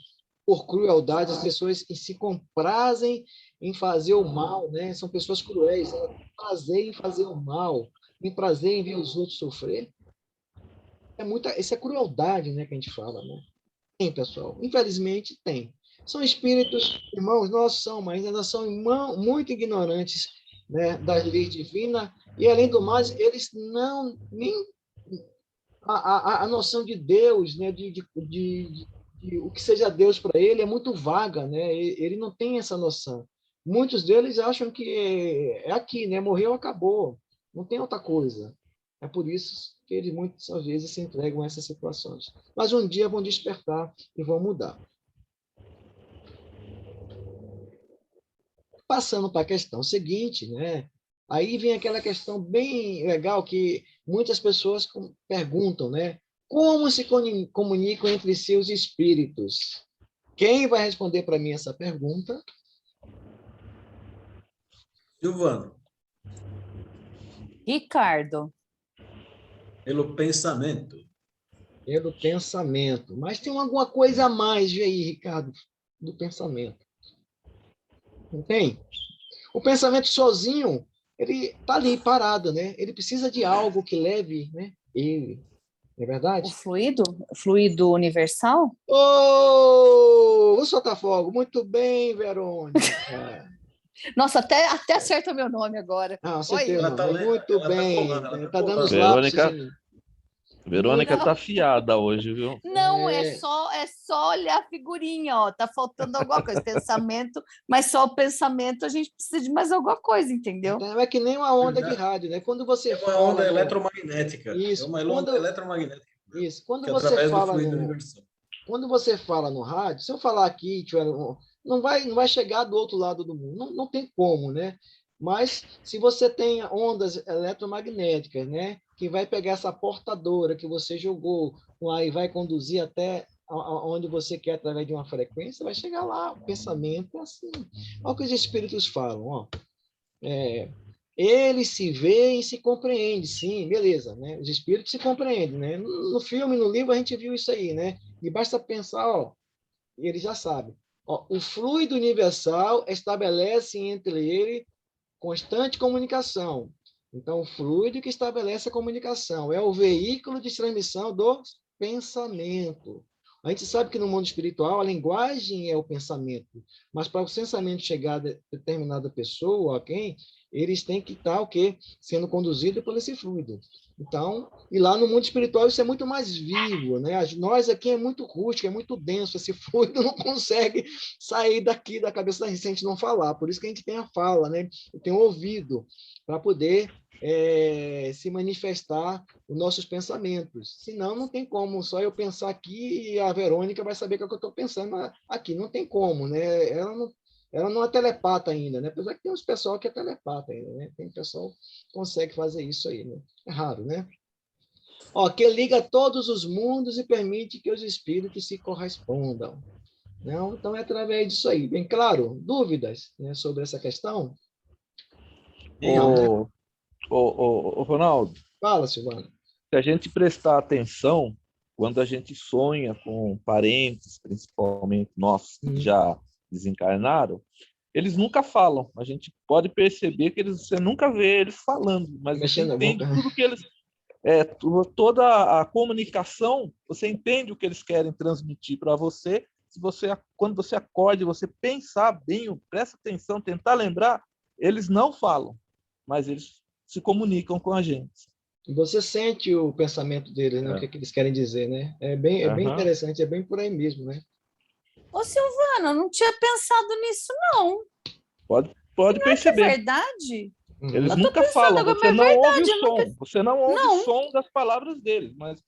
por crueldade? As pessoas se comprazem em fazer o mal, né? São pessoas cruéis, elas têm prazer em fazer o mal, têm prazer em ver os outros sofrer. Isso é crueldade, né, que a gente fala, né? Tem, pessoal. Infelizmente, tem. São espíritos, irmãos nossos são, mas ainda são muito ignorantes, né, das leis divinas, e, além do mais, eles não nem a noção de Deus, né, de o que seja Deus para ele é muito vaga, né? Ele não tem essa noção. Muitos deles acham que é aqui, né? Morreu, acabou. Não tem outra coisa. É por isso que eles muitas vezes se entregam a essas situações. Mas um dia vão despertar e vão mudar. Passando para a questão seguinte, né? Aí vem aquela questão bem legal que muitas pessoas perguntam, né? Como se comunicam entre si os espíritos? Quem vai responder para mim essa pergunta? Silvano. Ricardo. Pelo pensamento. Pelo pensamento. Mas tem alguma coisa a mais aí, Ricardo, do pensamento. Não tem? O pensamento sozinho, ele está ali parado, né? Ele precisa de algo que leve, né, ele. Não é verdade? O fluido universal? Vou soltar fogo. Muito bem, Verônica. Nossa, até acerta meu nome agora. Acertei o nome. Muito bem. Está dando os Verônica, lápis. Verônica tá afiada hoje, viu? Não, é só olhar a figurinha, ó. Tá faltando alguma coisa, pensamento, mas só o pensamento a gente precisa de mais alguma coisa, entendeu? Então, é que nem uma onda de rádio, né? Quando você fala... É uma onda eletromagnética. Isso. É uma onda eletromagnética. Isso. Quando que você fala universal. Quando você fala no rádio, se eu falar aqui, não vai chegar do outro lado do mundo. Não tem como, né? Mas se você tem ondas eletromagnéticas, né, que vai pegar essa portadora que você jogou lá e vai conduzir até onde você quer através de uma frequência, vai chegar lá. O pensamento é assim. Olha o que os espíritos falam, ó. Eles se veem e se compreendem, sim, beleza, né? Os espíritos se compreendem, né? No filme, no livro, a gente viu isso aí, né? E basta pensar, ó, e ele já sabe. Ó, o fluido universal estabelece entre ele constante comunicação. Então, o fluido que estabelece a comunicação é o veículo de transmissão do pensamento. A gente sabe que no mundo espiritual a linguagem é o pensamento, mas para o pensamento chegar a determinada pessoa, a quem, eles têm que estar o quê? Sendo conduzidos por esse fluido. Então, e lá no mundo espiritual isso é muito mais vivo, né? Nós aqui é muito rústico, é muito denso, esse fluido não consegue sair daqui da cabeça da gente se a gente não falar. Por isso que a gente tem a fala, né? Tem o ouvido para poder se manifestar os nossos pensamentos. Senão, não tem como. Só eu pensar aqui e a Verônica vai saber o que eu estou pensando aqui. Não tem como, né? Ela não é telepata ainda, né? Apesar que tem uns pessoal que é telepata ainda, né? Tem pessoal que consegue fazer isso aí, né? É raro, né? Ó, que liga todos os mundos e permite que os espíritos se correspondam. Não? Então, é através disso aí. Bem claro? Dúvidas, né, sobre essa questão? Ronaldo. Fala, Silvano. Se a gente prestar atenção, quando a gente sonha com parentes, principalmente nossos que já desencarnaram, eles nunca falam. A gente pode perceber que você nunca vê eles falando, mas você entende tudo que eles... toda a comunicação, você entende o que eles querem transmitir para você. Quando você acorda, você pensar bem, presta atenção, tentar lembrar, eles não falam, mas eles se comunicam com a gente. Você sente o pensamento deles, né? O que eles querem dizer, né? É bem interessante, é bem por aí mesmo, né? Ô, Silvana, eu não tinha pensado nisso, não. Pode perceber. É verdade? Eles nunca falam, você não ouve o som. Você não ouve o som das palavras deles, mas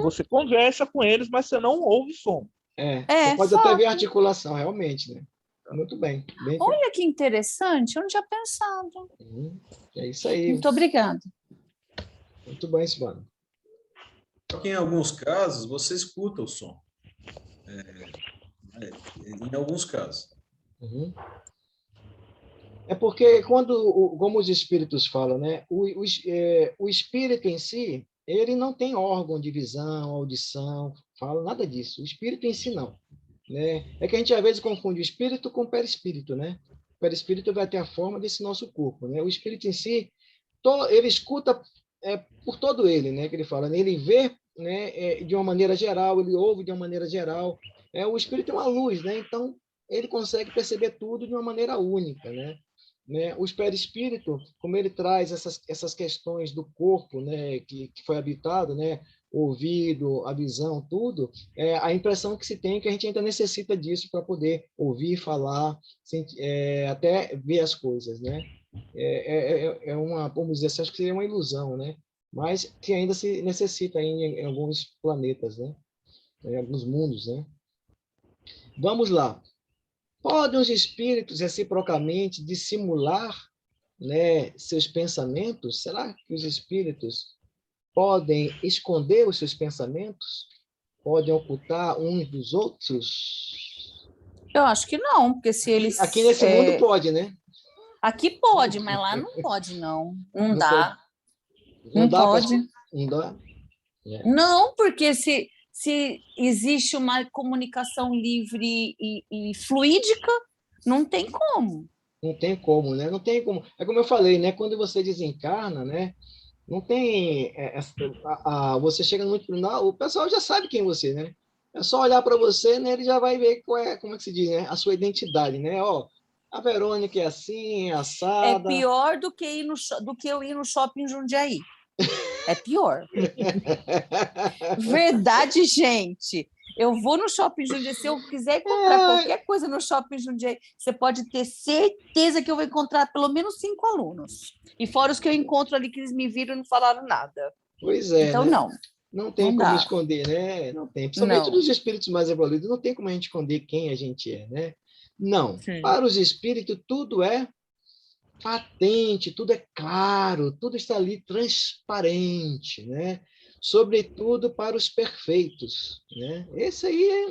você conversa com eles, mas você não ouve o som. Você pode até ver a articulação, realmente, né? Muito bem. Olha que interessante, eu não tinha pensado. É isso aí. Muito obrigada. Muito bem, Silvano. Porque em alguns casos você escuta o som. Em alguns casos. É porque como os espíritos falam, né? O espírito em si, ele não tem órgão de visão, audição, fala nada disso. O espírito em si não, né? É que a gente às vezes confunde o espírito com o perispírito, né? O perispírito vai ter a forma desse nosso corpo, né? O espírito em si, ele escuta por todo ele, né? Que ele fala, né? Ele vê, né? De uma maneira geral, ele ouve de uma maneira geral. O espírito é uma luz, né? Então, ele consegue perceber tudo de uma maneira única, né? O perispírito, como ele traz essas questões do corpo, né, que foi habitado, né, o ouvido, a visão, tudo, a impressão que se tem é que a gente ainda necessita disso para poder ouvir, falar, até ver as coisas, né? Vamos dizer assim, acho que seria uma ilusão, né? Mas que ainda se necessita em alguns planetas, né? Em alguns mundos, né? Vamos lá. Podem os espíritos reciprocamente dissimular, né, seus pensamentos? Será que os espíritos podem esconder os seus pensamentos? Podem ocultar uns dos outros? Eu acho que não, porque se eles... Aqui nesse mundo pode, né? Aqui pode, mas lá não pode, não. Não dá. Não dá pode. Não dá? Não, porque se existe uma comunicação livre e fluídica, não tem como. Não tem como, né? Não tem como. É como eu falei, né? Quando você desencarna, né? Não tem... você chega no tribunal, o pessoal já sabe quem é você, né? É só olhar para você, né? Ele já vai ver como é que se diz, né? A sua identidade, né? Ó, a Verônica é assim, assada. É pior do que eu ir no shopping Jundiaí. É pior. Verdade, gente. Eu vou no shopping Jundiaí. Se eu quiser comprar qualquer coisa no shopping Jundiaí, você pode ter certeza que eu vou encontrar pelo menos 5 alunos. E fora os que eu encontro ali que eles me viram e não falaram nada. Pois é. Então, né? não. Não tem como esconder, né? Não tem. Principalmente dos espíritos mais evoluídos, não tem como a gente esconder quem a gente é, né? Não. Sim. Para os espíritos, tudo é patente, tudo é claro, tudo está ali transparente, né? Sobretudo para os perfeitos, né? Esse aí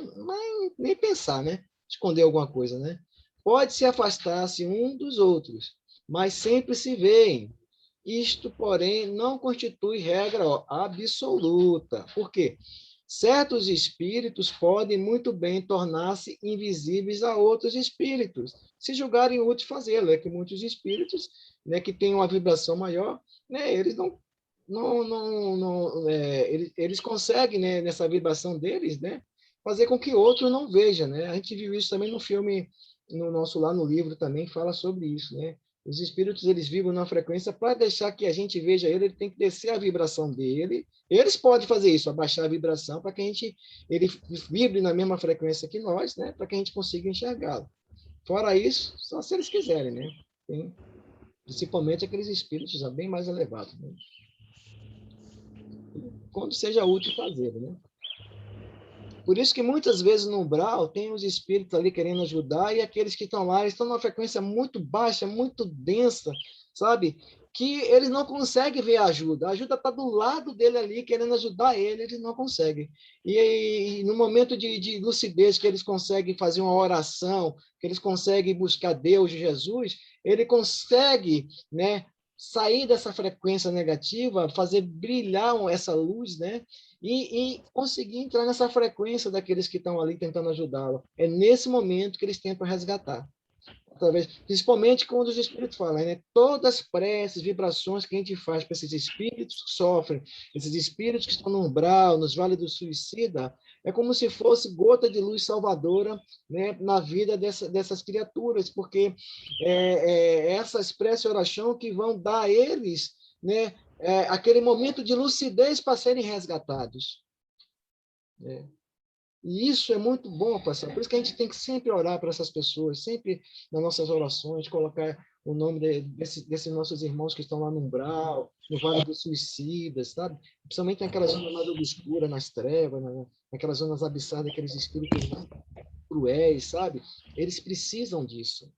nem pensar, né? Esconder alguma coisa, né? Pode se afastar-se um dos outros, mas sempre se veem. Isto, porém, não constitui regra absoluta. Por quê? Certos espíritos podem muito bem tornar-se invisíveis a outros espíritos, se julgarem útil fazê-lo. É que muitos espíritos, né, que têm uma vibração maior, né, eles eles conseguem, né, nessa vibração deles, né, fazer com que outro não veja, né? A gente viu isso também no filme, lá no livro também fala sobre isso, né? Os espíritos, eles vibram na frequência, para deixar que a gente veja ele tem que descer a vibração dele. Eles podem fazer isso, abaixar a vibração, para que ele vibre na mesma frequência que nós, né? Para que a gente consiga enxergá-lo. Fora isso, só se eles quiserem, né? Principalmente aqueles espíritos já bem mais elevados, né? Quando seja útil fazer, né? Por isso que muitas vezes no umbral tem os espíritos ali querendo ajudar e aqueles que estão lá estão numa frequência muito baixa, muito densa, sabe? Que eles não conseguem ver a ajuda. A ajuda está do lado dele ali, querendo ajudar ele, eles não conseguem. E no momento de lucidez que eles conseguem fazer uma oração, que eles conseguem buscar Deus, Jesus, ele consegue, né, sair dessa frequência negativa, fazer brilhar essa luz, né? E conseguir entrar nessa frequência daqueles que estão ali tentando ajudá-lo. É nesse momento que eles tentam resgatar. Principalmente quando os espíritos falam, né? Todas as preces, vibrações que a gente faz para esses espíritos que sofrem, esses espíritos que estão no umbral, nos vales do suicida, é como se fosse gota de luz salvadora, né, na vida dessas criaturas, porque essas preces e oração que vão dar a eles, né, aquele momento de lucidez para serem resgatados. Né? E isso é muito bom, pastor. Por isso que a gente tem que sempre orar para essas pessoas, sempre nas nossas orações, colocar o nome desses nossos irmãos que estão lá no umbral, no Vale dos Suicidas, sabe? Principalmente naquela zona mais obscura, nas trevas, naquelas zonas abissadas, aqueles espíritos mais cruéis, sabe? Eles precisam disso.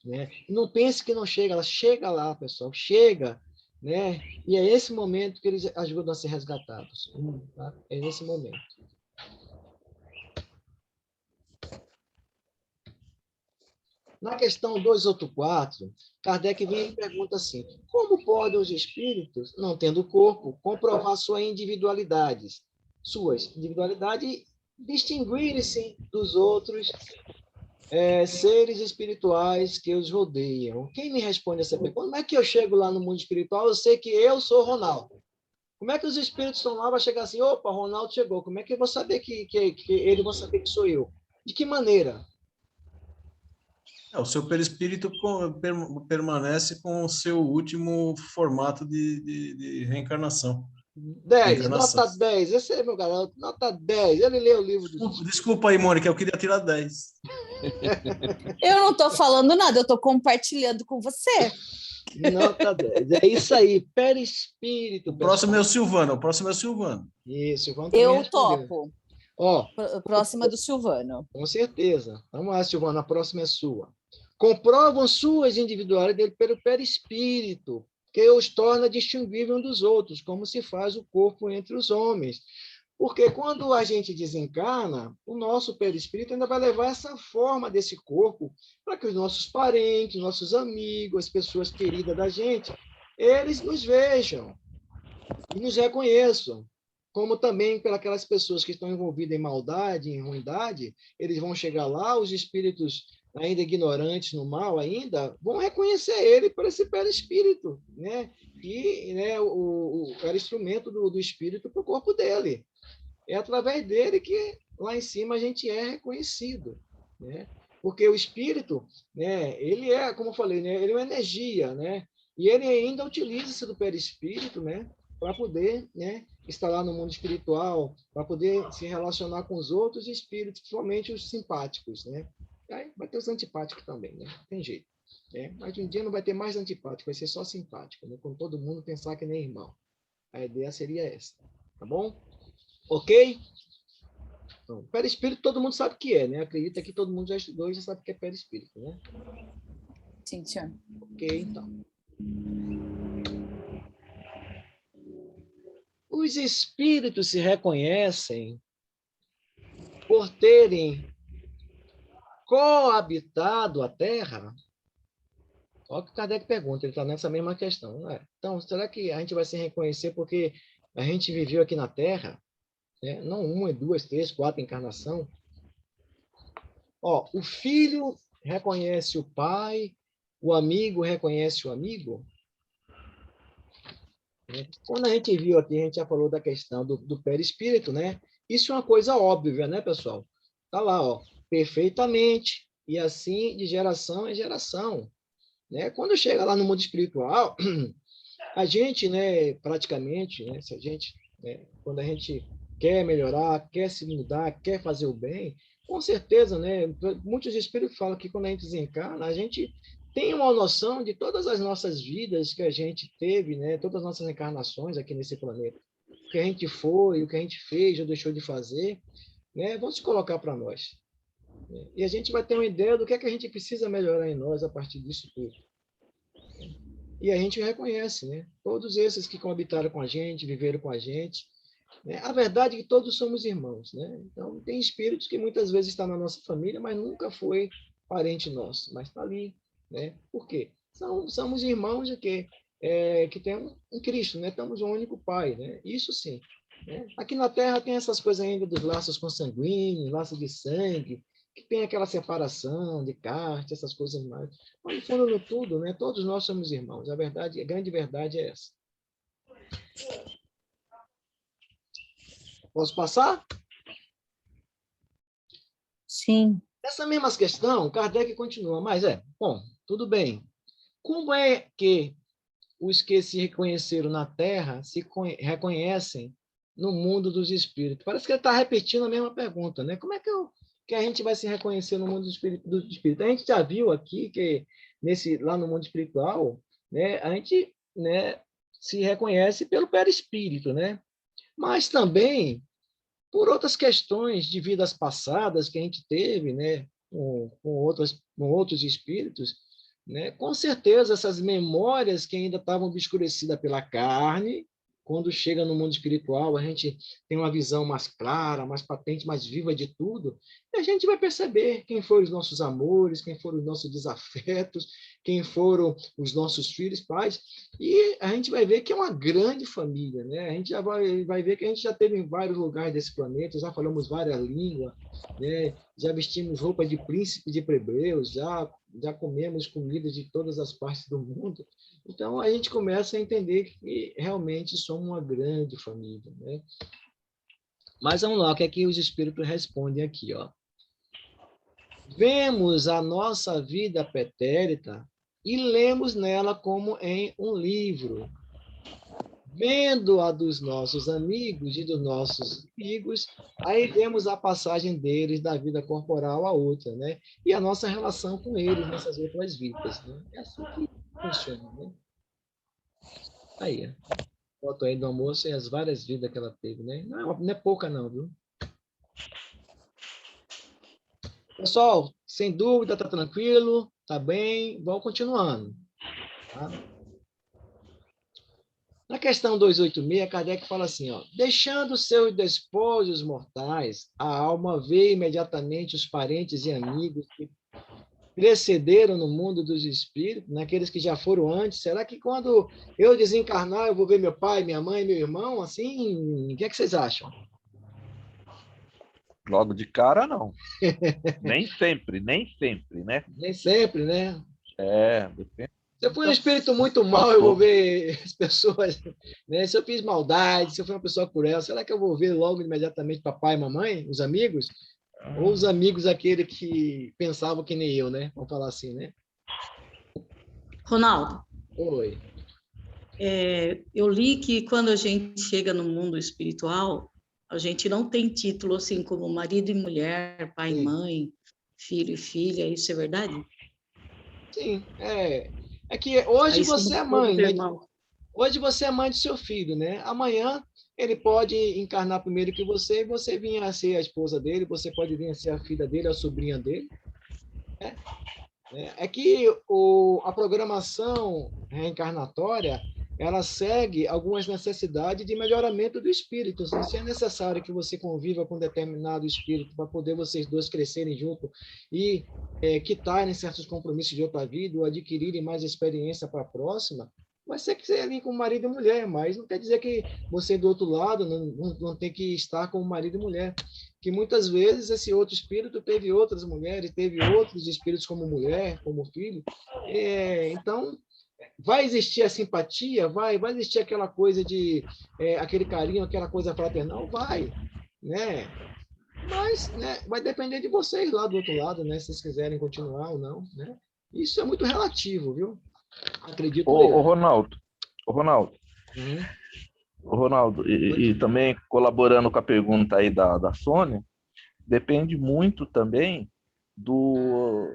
Né? E não pense que não chega, ela chega lá, pessoal, chega. Né? E é esse momento que eles ajudam a ser resgatados. Tá? É nesse momento. Na questão 284, Kardec vem e pergunta assim: como podem os espíritos, não tendo corpo, comprovar suas individualidades, distinguirem-se dos outros seres espirituais que os rodeiam? Quem me responde essa pergunta? Como é que eu chego lá no mundo espiritual? Eu sei que eu sou Ronaldo. Como é que os espíritos estão lá, vai chegar assim, opa, Ronaldo chegou, como é que eu vou saber que ele vai saber que sou eu? De que maneira? O seu perispírito permanece com o seu último formato de reencarnação. 10, nota 10. Esse é meu garoto, nota 10. Ele lê o livro do... Desculpa aí, Mônica, eu queria tirar 10. Eu não estou falando nada, eu estou compartilhando com você. Nota 10. É isso aí, perispírito. O próximo é o Silvano. Isso, Silvano. Eu topo. Ó, próxima do Silvano. Com certeza. Vamos lá, Silvano, a próxima é sua. Comprovam suas individualidades pelo perispírito, que os torna distinguíveis uns dos outros, como se faz o corpo entre os homens. Porque quando a gente desencarna, o nosso perispírito ainda vai levar essa forma desse corpo para que os nossos parentes, nossos amigos, as pessoas queridas da gente, eles nos vejam e nos reconheçam. Como também pelas pessoas que estão envolvidas em maldade, em ruindade, eles vão chegar lá, os espíritos ainda ignorantes no mal ainda, vão reconhecer ele por esse perispírito, né? E né, era instrumento do espírito para o corpo dele. É através dele que lá em cima a gente é reconhecido, né? Porque o espírito, né, ele é, como eu falei, né, ele é uma energia, né? E ele ainda utiliza-se do perispírito, né, para poder, né, estar lá no mundo espiritual, para poder se relacionar com os outros espíritos, principalmente os simpáticos, né? Aí vai ter os antipáticos também, né? Não tem jeito, né? Mas um dia não vai ter mais antipático, vai ser só simpático, né? Com todo mundo pensar que nem irmão. A ideia seria essa, tá bom? Ok? Então, perispírito todo mundo sabe o que é, né? Acredita que todo mundo já estudou e já sabe o que é perispírito, né? Sim, senhor. Ok, então. Os espíritos se reconhecem por terem coabitado a Terra. Olha o que o Kardec pergunta, ele está nessa mesma questão. Não é? Então, será que a gente vai se reconhecer porque a gente viveu aqui na Terra? Né? Não uma, duas, três, quatro encarnações. Ó, o filho reconhece o pai, o amigo reconhece o amigo. Quando a gente viu aqui, a gente já falou da questão do perispírito, né? Isso é uma coisa óbvia, né, pessoal? Tá lá, ó, perfeitamente, e assim de geração em geração, né? Quando chega lá no mundo espiritual, a gente, né, praticamente, né, se a gente, né, quando a gente quer melhorar, quer se mudar, quer fazer o bem, com certeza, né, muitos espíritos falam que quando a gente desencarna, a gente tem uma noção de todas as nossas vidas que a gente teve, né, todas as nossas encarnações aqui nesse planeta, o que a gente foi, o que a gente fez ou deixou de fazer, né, vão se colocar para nós. E a gente vai ter uma ideia do que é que a gente precisa melhorar em nós a partir disso tudo. E a gente reconhece, né? Todos esses que coabitaram com a gente, viveram com a gente. Né? A verdade é que todos somos irmãos, né? Então, tem espíritos que muitas vezes estão na nossa família, mas nunca foi parente nosso, mas está ali, né? Por quê? Somos irmãos de quê? Que tem um Cristo, né? Temos um único Pai, né? Isso sim. Né? Aqui na Terra tem essas coisas ainda dos laços consanguíneos, laços de sangue, que tem aquela separação de caste, essas coisas mais. Mas, no fundo, no tudo, né? Todos nós somos irmãos. A grande verdade é essa. Posso passar? Sim. Essa mesma questão, Kardec continua, mas bom, tudo bem. Como é que os que se reconheceram na Terra se reconhecem no mundo dos espíritos? Parece que ele está repetindo a mesma pergunta, né? Como é que a gente vai se reconhecer no mundo do espírito? A gente já viu aqui que lá no mundo espiritual, né, a gente, né, se reconhece pelo perispírito, né? Mas também por outras questões de vidas passadas que a gente teve, né, com outros espíritos, né? Com certeza essas memórias que ainda estavam obscurecidas pela carne, quando chega no mundo espiritual, a gente tem uma visão mais clara, mais patente, mais viva de tudo, e a gente vai perceber quem foram os nossos amores, quem foram os nossos desafetos, quem foram os nossos filhos, pais, e a gente vai ver que é uma grande família, né? A gente já vai ver que a gente já teve em vários lugares desse planeta, já falamos várias línguas, né? já vestimos roupa de príncipe de plebeus, já comemos comida de todas as partes do mundo. Então, a gente começa a entender que realmente somos uma grande família, né? Mas vamos lá, o que é que os espíritos respondem aqui, ó? Vemos a nossa vida pretérita e lemos nela como em um livro. Vendo a dos nossos amigos e dos nossos amigos, aí vemos a passagem deles da vida corporal a outra, né? E a nossa relação com eles nessas outras vidas, né? É assim que funciona, né? Aí, foto aí do almoço e as várias vidas que ela teve, né? Não é pouca não, viu? Pessoal, sem dúvida, tá tranquilo, tá bem, vamos continuando, tá? Na questão 286, Kardec fala assim, ó, deixando seus despojos mortais, a alma vê imediatamente os parentes e amigos que precederam no mundo dos espíritos, naqueles que já foram antes. Será que quando eu desencarnar, eu vou ver meu pai, minha mãe, meu irmão? Assim, o que é que vocês acham? Logo de cara, não. Nem sempre, né? Nem sempre, né? Depende. Se eu fui um espírito muito mau, eu vou ver as pessoas, né? Se eu fiz maldade, se eu fui uma pessoa cruel, será que eu vou ver logo imediatamente papai e mamãe, os amigos? Ou os amigos aquele que pensavam que nem eu, né? Vamos falar assim, né? Ronaldo, Oi. eu li que quando a gente chega no mundo espiritual, a gente não tem título assim como marido e mulher, pai e mãe, filho e filha, isso é verdade? Sim, é que hoje você é mãe, né? Irmão. Hoje você é mãe do seu filho, né? Amanhã ele pode encarnar primeiro que você e você vir a ser a esposa dele, você pode vir a ser a filha dele, a sobrinha dele, né? É que a programação reencarnatória, ela segue algumas necessidades de melhoramento do espírito. Se é necessário que você conviva com determinado espírito para poder vocês dois crescerem juntos e quitarem certos compromissos de outra vida ou adquirirem mais experiência para a próxima, vai ser que você ali com marido e mulher, mas não quer dizer que você do outro lado não tem que estar com marido e mulher, que muitas vezes esse outro espírito teve outras mulheres, teve outros espíritos como mulher, como filho, então vai existir a simpatia, vai existir aquela coisa de aquele carinho, aquela coisa fraternal, vai, né? Mas, né, vai depender de vocês lá do outro lado, né? Se vocês quiserem continuar ou não, né? Isso é muito relativo, viu? Acredito eu. Ô, Ronaldo, Uhum. Ronaldo, e também colaborando com a pergunta aí da Sônia, depende muito também do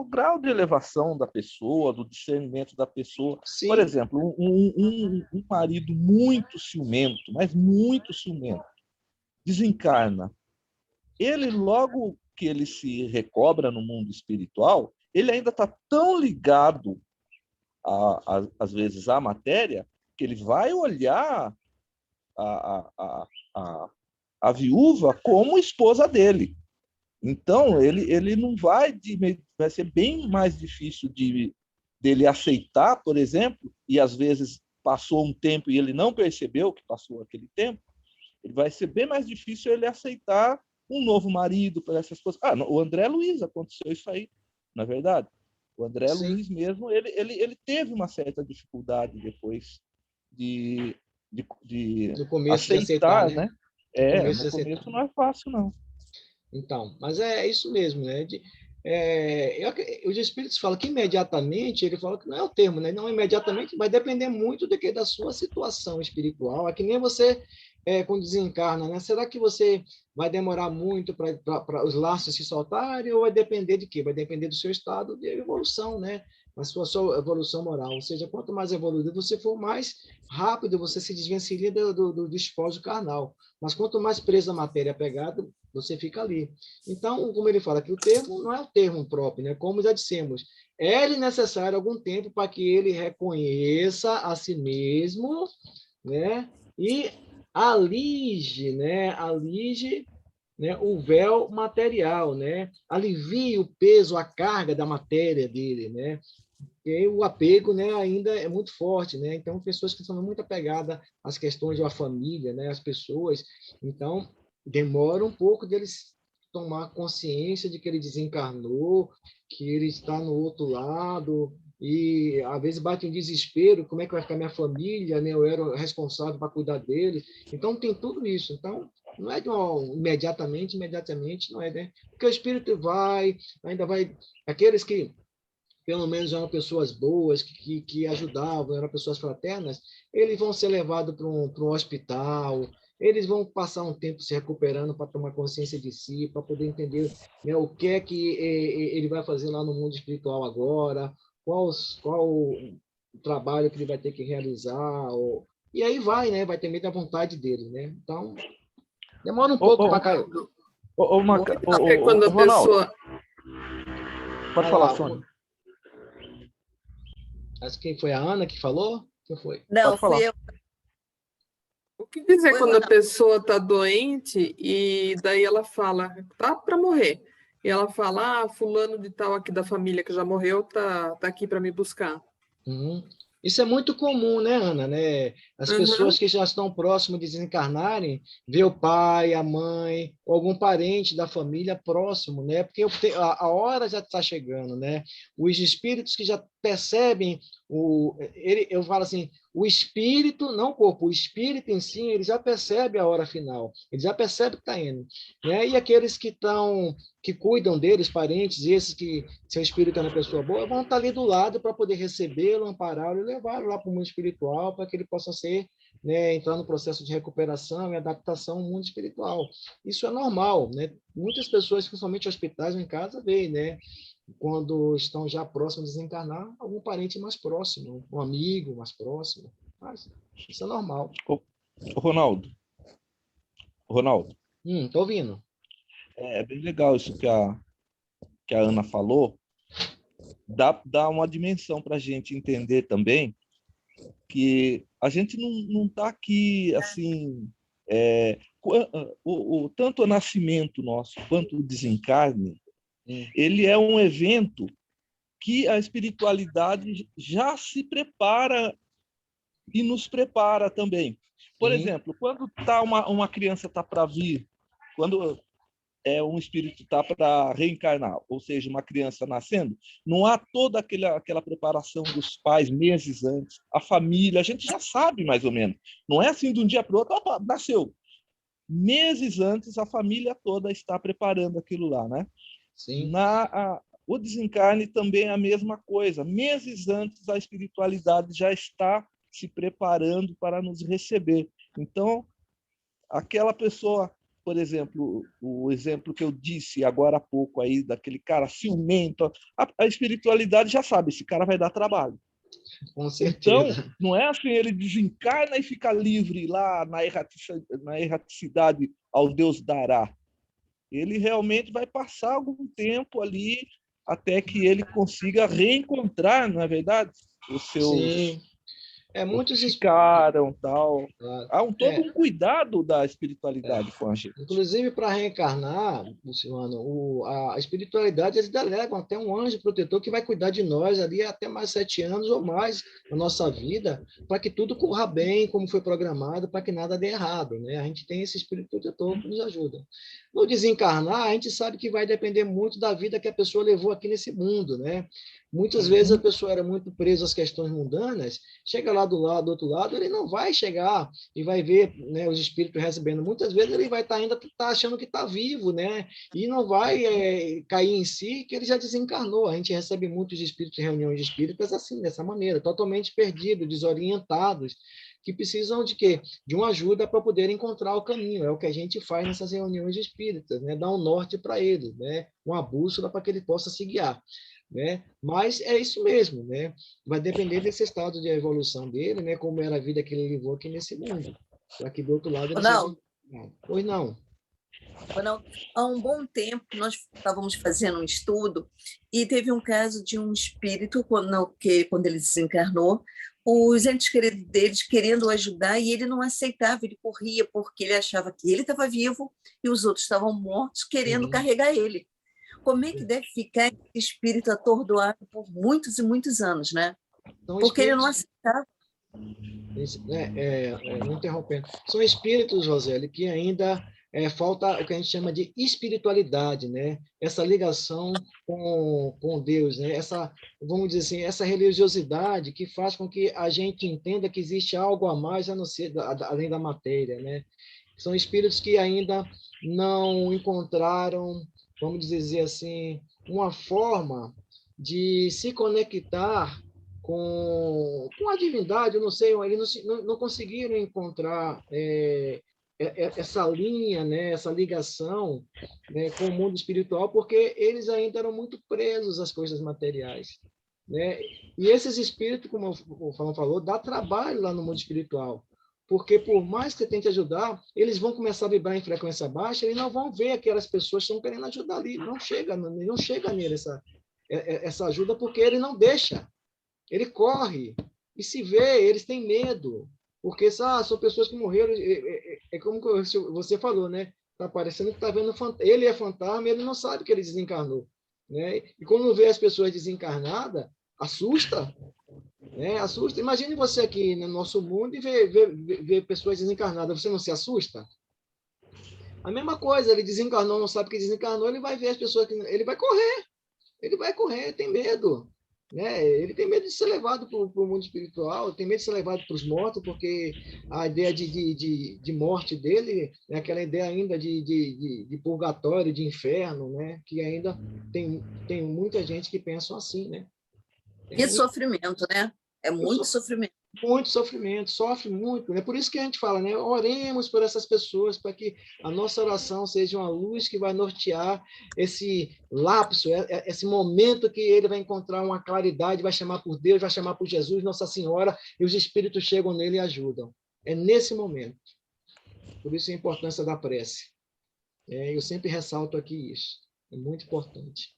grau de elevação da pessoa, do discernimento da pessoa. Sim. Por exemplo, um marido muito ciumento, mas muito ciumento, desencarna. Ele, logo que ele se recobra no mundo espiritual, ele ainda está tão ligado, às vezes, à matéria, que ele vai olhar a viúva como esposa dele. Então, ele não vai ser bem mais difícil dele aceitar, por exemplo, e às vezes passou um tempo e ele não percebeu que passou aquele tempo, ele vai ser bem mais difícil ele aceitar um novo marido para essas coisas. O André Luiz aconteceu isso aí, na verdade. O André Sim. Luiz mesmo, ele teve uma certa dificuldade depois de No começo aceitar, de aceitar, né? No começo não é fácil, não. Então, mas é isso mesmo, né? Os espíritos falam que imediatamente, ele fala que não é o termo, né? Não imediatamente, vai depender muito da sua situação espiritual. É que nem você, quando desencarna, né? Será que você vai demorar muito para os laços se soltarem ou vai depender de quê? Vai depender do seu estado de evolução, né? A sua evolução moral. Ou seja, quanto mais evoluído você for, mais rápido você se desvencilha do despojos carnal. Mas quanto mais preso à matéria apegado, você fica ali. Então, como ele fala que o termo não é o termo próprio, né? Como já dissemos, é necessário algum tempo para que ele reconheça a si mesmo, né? E alige, né? O véu material, né? Alivie o peso, a carga da matéria dele, né? E o apego, né, ainda é muito forte, né? Então, pessoas que são muito apegadas às questões da família, né, as pessoas, então demora um pouco deles tomar consciência de que ele desencarnou, que ele está no outro lado, e às vezes bate um desespero, como é que vai ficar minha família, né? Eu era responsável para cuidar dele. Então tem tudo isso. Então não é de imediatamente, não é, né? Porque o espírito ainda vai, aqueles que pelo menos eram pessoas boas, que ajudavam, eram pessoas fraternas, eles vão ser levados para um hospital, eles vão passar um tempo se recuperando para tomar consciência de si, para poder entender, né, o que é que ele vai fazer lá no mundo espiritual agora, qual o trabalho que ele vai ter que realizar, e aí vai, né? Vai ter meio da vontade dele, né? Então, demora um pouco para cair. Quando a pessoa... Pode falar, Sônia. Acho que foi a Ana que falou? Quem foi? Não, fui eu. O que dizer quando a pessoa está doente e daí ela fala, tá para morrer, e ela fala, fulano de tal aqui da família que já morreu tá aqui para me buscar. Uhum. Isso é muito comum, né, Ana? Né? As pessoas que já estão próximas de desencarnarem, ver o pai, a mãe, ou algum parente da família próximo, né? Porque a hora já está chegando, né? Os espíritos que já percebem, eu falo assim, o espírito, não o corpo, o espírito em si, ele já percebe a hora final, ele já percebe que está indo, né? E aqueles que cuidam deles, parentes, esses que seu espírito é uma pessoa boa, vão estar ali do lado para poder recebê-lo, ampará-lo e levá-lo lá para o mundo espiritual, para que ele possa ser, né, entrar no processo de recuperação e adaptação ao mundo espiritual. Isso é normal, né? Muitas pessoas, principalmente hospitais ou em casa, veem, né? Quando estão já próximos de desencarnar, algum parente mais próximo, um amigo mais próximo. Mas isso é normal. Ronaldo. Tô ouvindo. É bem legal isso que a Ana falou. Dá uma dimensão para a gente entender também que a gente não está aqui assim... tanto o nascimento nosso quanto o desencarne, ele é um evento que a espiritualidade já se prepara e nos prepara também. Por exemplo, quando uma criança está para vir, quando um espírito está para reencarnar, ou seja, uma criança nascendo, não há toda aquela preparação dos pais meses antes, a família, a gente já sabe mais ou menos. Não é assim de um dia para o outro, nasceu. Meses antes, a família toda está preparando aquilo lá, né? Sim. O desencarne também é a mesma coisa. Meses antes, a espiritualidade já está se preparando para nos receber. Então, aquela pessoa, por exemplo, o exemplo que eu disse agora há pouco aí, daquele cara ciumento, a espiritualidade já sabe, esse cara vai dar trabalho. Com certeza. Então, não é assim, ele desencarna e fica livre lá na erraticidade ao Deus dará. Ele realmente vai passar algum tempo ali até que ele consiga reencontrar, não é verdade? Os seus... Sim. Muitos ficaram, tal. Há todo um cuidado da espiritualidade com a gente. Inclusive, para reencarnar, Luciano, a espiritualidade, eles delegam até um anjo protetor que vai cuidar de nós ali até mais 7 anos ou mais na nossa vida, para que tudo corra bem, como foi programado, para que nada dê errado, né? A gente tem esse espírito protetor que nos ajuda. No desencarnar, a gente sabe que vai depender muito da vida que a pessoa levou aqui nesse mundo, né? Muitas vezes a pessoa era muito presa às questões mundanas, chega lá do outro lado, ele não vai chegar e vai ver, né, os espíritos recebendo. Muitas vezes ele vai ainda achando que está vivo, né? E não vai cair em si que ele já desencarnou. A gente recebe muitos espíritos em reuniões de espíritas assim, dessa maneira, totalmente perdidos, desorientados, que precisam de quê? De uma ajuda para poder encontrar o caminho. É o que a gente faz nessas reuniões de espíritas, né? Dar um norte para ele, né? Uma bússola para que ele possa se guiar. Né? Mas é isso mesmo, né? Vai depender desse estado de evolução dele, né? Como era a vida que ele levou aqui nesse mundo, para que do outro lado ele não. Pois não. Há um bom tempo nós estávamos fazendo um estudo e teve um caso de um espírito quando ele desencarnou, os entes queridos deles querendo ajudar e ele não aceitava, ele corria porque ele achava que ele estava vivo e os outros estavam mortos querendo carregar ele. Como é que deve ficar esse espírito atordoado por muitos e muitos anos, né? Então, porque ele não aceitava. Não interrompendo. São espíritos, Roseli, que ainda falta o que a gente chama de espiritualidade, né? Essa ligação com Deus, né? Vamos dizer assim, essa religiosidade que faz com que a gente entenda que existe algo a mais a não ser além da matéria, né? São espíritos que ainda não encontraram, vamos dizer assim, uma forma de se conectar com a divindade, eu não sei, eles não conseguiram encontrar essa linha, né, essa ligação, né, com o mundo espiritual, porque eles ainda eram muito presos às coisas materiais, né? E esses espíritos, como o Falão falou, dá trabalho lá no mundo espiritual, porque por mais que você tente ajudar, eles vão começar a vibrar em frequência baixa e não vão ver aquelas pessoas que estão querendo ajudar ali, não chega nele essa ajuda, porque ele não deixa. Ele corre e se vê, eles têm medo, porque são pessoas que morreram, como você falou, né? Está parecendo que está vendo ele é fantasma, ele não sabe que ele desencarnou, né? E quando vê as pessoas desencarnadas, assusta, né? Assusta. Imagine você aqui no nosso mundo e ver pessoas desencarnadas, você não se assusta? A mesma coisa, ele desencarnou, não sabe que desencarnou, ele vai ver as pessoas ele vai correr, tem medo. Né? Ele tem medo de ser levado para o mundo espiritual, tem medo de ser levado para os mortos, porque a ideia de morte dele é aquela ideia ainda de purgatório, de inferno, né? Que ainda tem muita gente que pensa assim, né? E sofrimento, né? É muito sofrimento. Muito sofrimento, sofre muito, né? Por isso que a gente fala, né? Oremos por essas pessoas, para que a nossa oração seja uma luz que vai nortear esse lapso, esse momento que ele vai encontrar uma claridade, vai chamar por Deus, vai chamar por Jesus, Nossa Senhora, e os espíritos chegam nele e ajudam. É nesse momento. Por isso a importância da prece. Eu sempre ressalto aqui isso. É muito importante.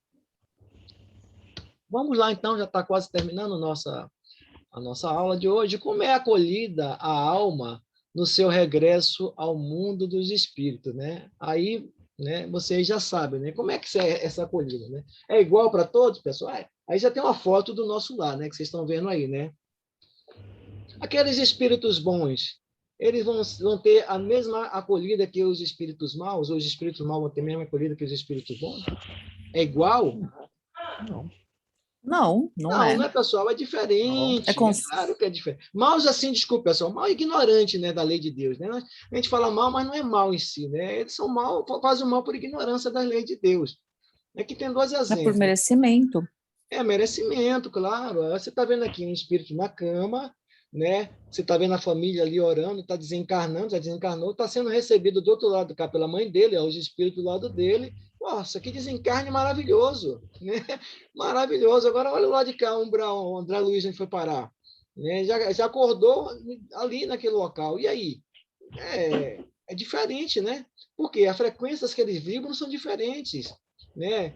Vamos lá, então, já está quase terminando a nossa aula de hoje. Como é acolhida a alma no seu regresso ao mundo dos espíritos, né? Aí, né, vocês já sabem, né? Como é que é essa acolhida, né? É igual para todos, pessoal? Aí já tem uma foto do nosso lar, né? Que vocês estão vendo aí, né? Aqueles espíritos bons, eles vão ter a mesma acolhida que os espíritos maus? Ou os espíritos maus vão ter a mesma acolhida que os espíritos bons? É igual? Não é. Não é, pessoal? É diferente. É claro que é diferente. Maus, assim, desculpa, pessoal, mal ignorante, né, da lei de Deus, né? A gente fala mal, mas não é mal em si, né? Eles são mal, fazem o mal por ignorância da lei de Deus. Aqui tem dois exemplos. É por merecimento. É merecimento, claro. Você está vendo aqui um espírito na cama, né? Você está vendo a família ali orando, está desencarnando, já desencarnou, está sendo recebido do outro lado do cá pela mãe dele, os espíritos do lado dele. Nossa, que desencarne maravilhoso, né? Maravilhoso. Agora olha o lado de cá, onde o André Luiz foi parar, né? Já acordou ali naquele local. E aí? É diferente, né? Porque as frequências que eles vibram são diferentes, né?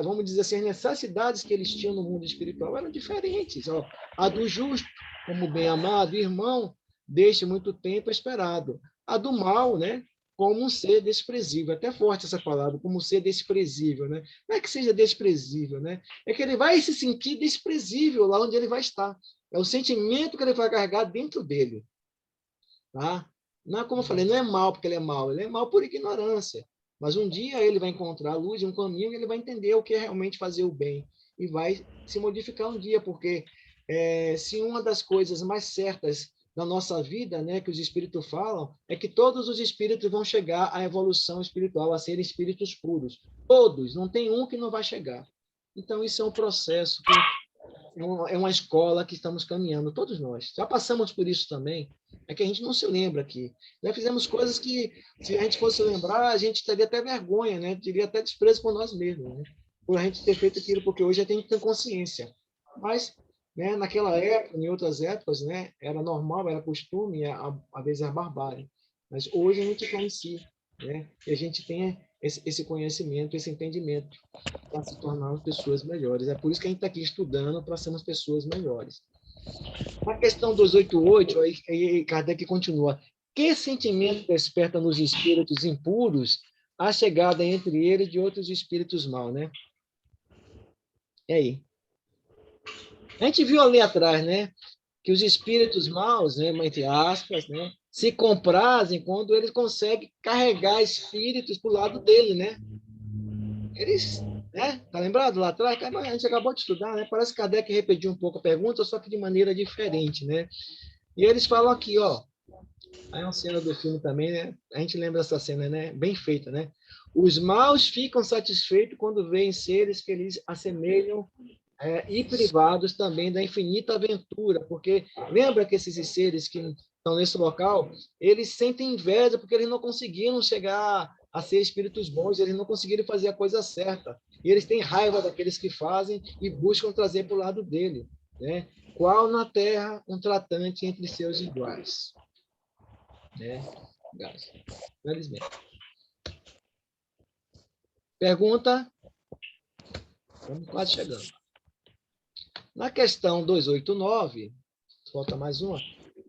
Vamos dizer assim, as necessidades que eles tinham no mundo espiritual eram diferentes. Ó. A do justo, como bem-amado irmão, deixe muito tempo esperado. A do mal, né? Como um ser desprezível. Até forte essa palavra, como um ser desprezível, né? Não é que seja desprezível, né? É que ele vai se sentir desprezível lá onde ele vai estar. É o sentimento que ele vai carregar dentro dele. Tá? Não é como eu falei, não é mal porque ele é mal por ignorância. Mas um dia ele vai encontrar a luz, um caminho, e ele vai entender o que é realmente fazer o bem. E vai se modificar um dia, porque se uma das coisas mais certas da nossa vida, né, que os espíritos falam, é que todos os espíritos vão chegar à evolução espiritual, a serem espíritos puros. Todos, não tem um que não vai chegar. Então, isso é um processo, é uma escola que estamos caminhando, todos nós. Já passamos por isso também, é que a gente não se lembra aqui. Já fizemos coisas que, se a gente fosse lembrar, a gente teria até vergonha, né? Teria até desprezo por nós mesmos, né? Por a gente ter feito aquilo, porque hoje a gente tem consciência. Mas, né, naquela época, em outras épocas, né, era normal, era costume, às vezes, a barbárie. Mas hoje a gente conhecia, né? E a gente tem esse conhecimento, esse entendimento para se tornar pessoas melhores. É por isso que a gente está aqui estudando para sermos pessoas melhores. Na questão 288, aí Kardec continua. Que sentimento desperta nos espíritos impuros a chegada entre ele e de outros espíritos maus, né? E aí? A gente viu ali atrás, né, que os espíritos maus, né, entre aspas, né, se comprazem quando ele consegue carregar espíritos para o lado dele, né? Eles, né? Tá lembrado lá atrás? A gente acabou de estudar, né? Parece que Kardec repetiu um pouco a pergunta, só que de maneira diferente, né? E eles falam aqui, ó. Aí é uma cena do filme também, né? A gente lembra essa cena, né? Bem feita, né? Os maus ficam satisfeitos quando veem seres que eles assemelham e privados também da infinita aventura, porque lembra que esses seres que estão nesse local, eles sentem inveja porque eles não conseguiram chegar a ser espíritos bons, eles não conseguiram fazer a coisa certa. E eles têm raiva daqueles que fazem e buscam trazer para o lado dele, né? Qual na Terra um tratante entre seus iguais? Né? Felizmente. Pergunta. Estamos quase chegando. Na questão 289, falta mais uma.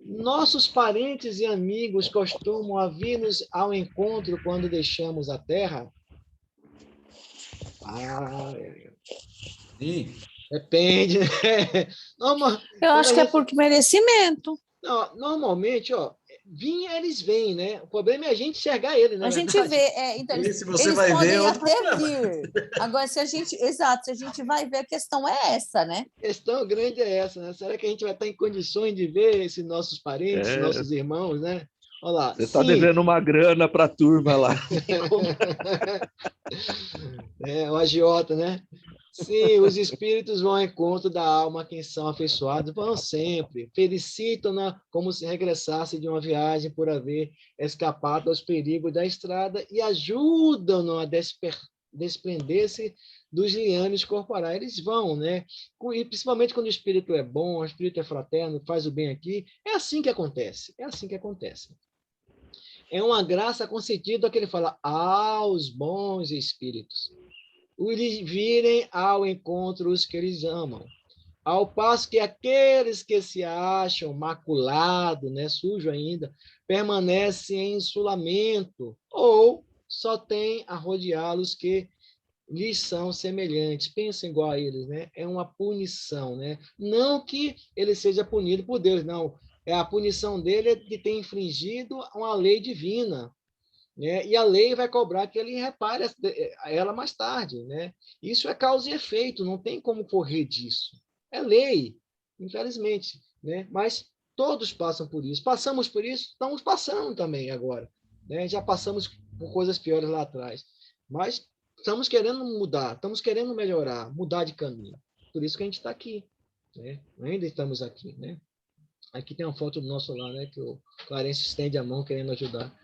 Nossos parentes e amigos costumam vir-nos ao encontro quando deixamos a Terra? Sim. Depende. Eu acho que é por merecimento. Não, normalmente, ó, eles vêm, né? O problema é a gente enxergar ele, né? A gente vê, então, E se você eles vai podem ver, até vir. Agora, se a gente vai ver, a questão é essa, né? A questão grande é essa, né? Será que a gente vai estar em condições de ver esses nossos parentes, nossos irmãos, né? Olha lá. Você está devendo uma grana para a turma lá. O agiota, né? Sim, os espíritos vão ao encontro da alma, quem são afeiçoados, vão sempre. Felicitam-na como se regressasse de uma viagem por haver escapado aos perigos da estrada e ajudam-no a desprender-se dos liames corporais. Eles vão, né? E principalmente quando o espírito é bom, o espírito é fraterno, faz o bem aqui. É assim que acontece. É assim que acontece. É uma graça concedida que ele fala aos bons espíritos. Os virem ao encontro os que eles amam. Ao passo que aqueles que se acham maculados, né, sujo ainda, permanecem em insulamento ou só têm a rodeá-los que lhes são semelhantes. Pensam igual a eles, né? É uma punição, né? Não que ele seja punido por Deus, não. A punição dele de ter infringido uma lei divina. Né? E a lei vai cobrar que ele repare ela mais tarde. Né? Isso é causa e efeito, não tem como correr disso. É lei, infelizmente. Né? Mas todos passam por isso. Passamos por isso, estamos passando também agora. Né? Já passamos por coisas piores lá atrás. Mas estamos querendo mudar, estamos querendo melhorar, mudar de caminho. Por isso que a gente está aqui. Né? Ainda estamos aqui. Né? Aqui tem uma foto do nosso lá, né? Que o Clarence estende a mão querendo ajudar.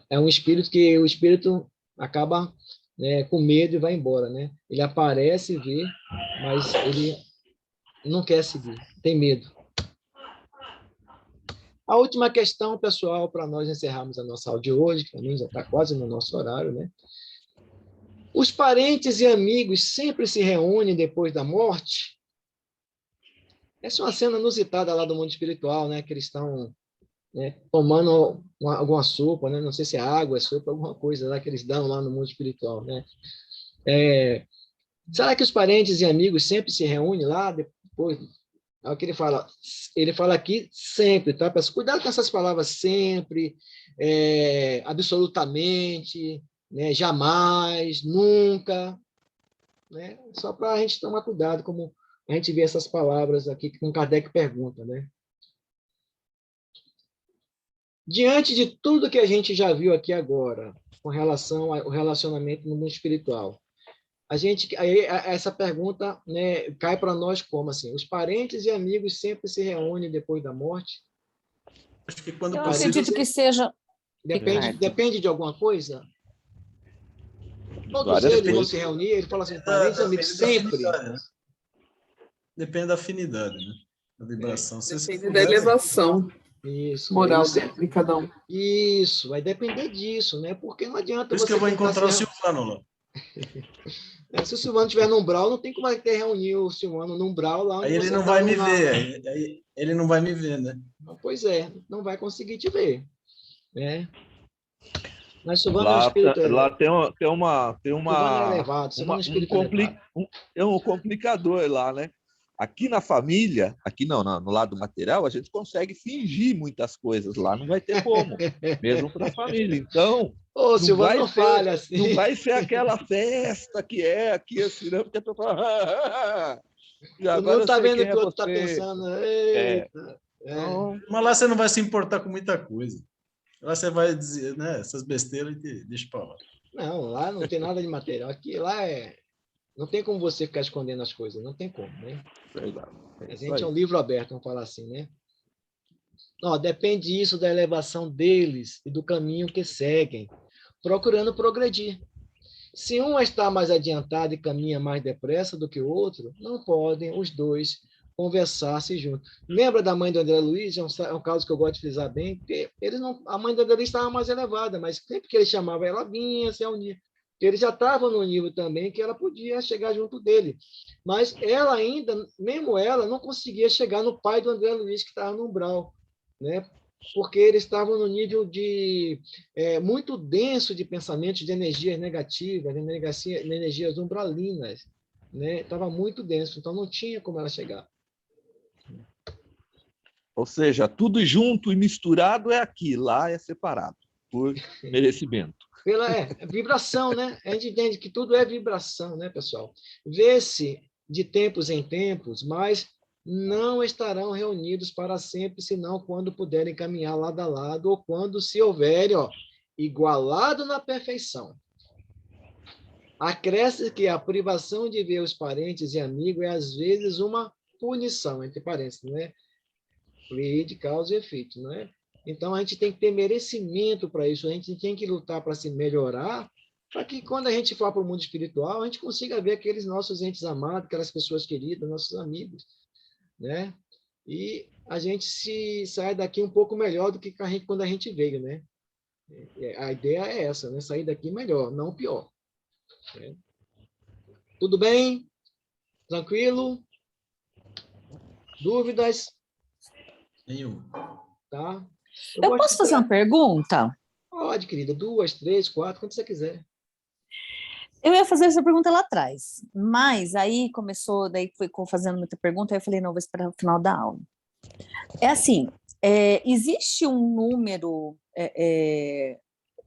É um espírito que o espírito acaba, né, com medo e vai embora, né? Ele aparece, vê, mas ele não quer seguir, tem medo. A última questão, pessoal, para nós encerrarmos a nossa aula de hoje, que também já está quase no nosso horário, né? Os parentes e amigos sempre se reúnem depois da morte? Essa é uma cena inusitada lá do mundo espiritual, né? Que eles estão, né, tomando alguma sopa, né? Não sei se é água, é sopa, alguma coisa lá que eles dão lá no mundo espiritual, né? Será que os parentes e amigos sempre se reúnem lá depois? É o que ele fala aqui sempre, tá? Cuidado com essas palavras sempre, absolutamente, né? Jamais, nunca, né? Só para a gente tomar cuidado, como a gente vê essas palavras aqui que o Kardec pergunta, né? Diante de tudo que a gente já viu aqui agora, com relação ao relacionamento no mundo espiritual, essa pergunta, né, cai para nós como assim? Os parentes e amigos sempre se reúnem depois da morte? Acho que quando eu acredito que seja. Depende de alguma coisa? Todos eles vão se reunir, ele fala assim, parentes e amigos sempre. Depende da afinidade, né? Da vibração. Depende da elevação. Isso, moral de cada um. Isso, vai depender disso, né? Porque não adianta. Por isso que eu vou encontrar o Silvano lá. Se o Silvano estiver no umbral, não tem como ter reunir o Silvano no umbral lá. Aí ele não vai me ver. Aí ele não vai me ver, né? Pois é, não vai conseguir te ver, né? Mas Silvano é um espírito. Lá tem uma Silvano é elevado, Silvano é um espírito elevado. É um complicador lá, né? Aqui na família, aqui não, no lado material, a gente consegue fingir muitas coisas. Lá não vai ter como, mesmo para a família. Então, Ô, Silvano, não falha assim. Não vai ser aquela festa que é aqui, assim, não, porque a pessoa fala... E agora não está vendo o que o outro está você. pensando. Eita. Então, mas lá você não vai se importar com muita coisa. Lá você vai dizer, né, essas besteiras e deixa para lá. Não, lá não tem nada de material. Aqui, lá não tem como você ficar escondendo as coisas, não tem como, né? Verdade. A gente é um livro aberto, vamos falar assim, né? Não, depende isso da elevação deles e do caminho que seguem, procurando progredir. Se um está mais adiantado e caminha mais depressa do que o outro, não podem os dois conversar-se juntos. Lembra da mãe do André Luiz? É um caso que eu gosto de frisar bem, porque a mãe do André Luiz estava mais elevada, mas sempre que ele chamava, ela vinha se unir. Ele já estava no nível também que ela podia chegar junto dele. Mas ela ainda, mesmo ela, não conseguia chegar no pai do André Luiz, que estava no umbral, né? Porque eles estavam no nível de muito denso de pensamentos, de energias negativas, de energias umbralinas, né? Estava muito denso, então não tinha como ela chegar. Ou seja, tudo junto e misturado é aqui, lá é separado, por merecimento. Vibração, né? A gente entende que tudo é vibração, né, pessoal? Vê-se de tempos em tempos, mas não estarão reunidos para sempre, senão quando puderem caminhar lado a lado ou quando se houverem igualado na perfeição. Acresce que a privação de ver os parentes e amigos é, às vezes, uma punição, entre parênteses, né? Lei de causa e efeito, não é? Então, a gente tem que ter merecimento para isso, a gente tem que lutar para se melhorar, para que, quando a gente for para o mundo espiritual, a gente consiga ver aqueles nossos entes amados, aquelas pessoas queridas, nossos amigos, né? E a gente sai daqui um pouco melhor do que quando a gente veio, né? A ideia é essa, né? Sair daqui melhor, não pior. Né? Tudo bem? Tranquilo? Dúvidas? Nenhum. Tá? Eu posso fazer uma pergunta? Pode, querida. 2, 3, 4, quando você quiser. Eu ia fazer essa pergunta lá atrás, mas aí começou, daí foi fazendo muita pergunta, aí eu falei, não, vou esperar o final da aula. É assim, existe um número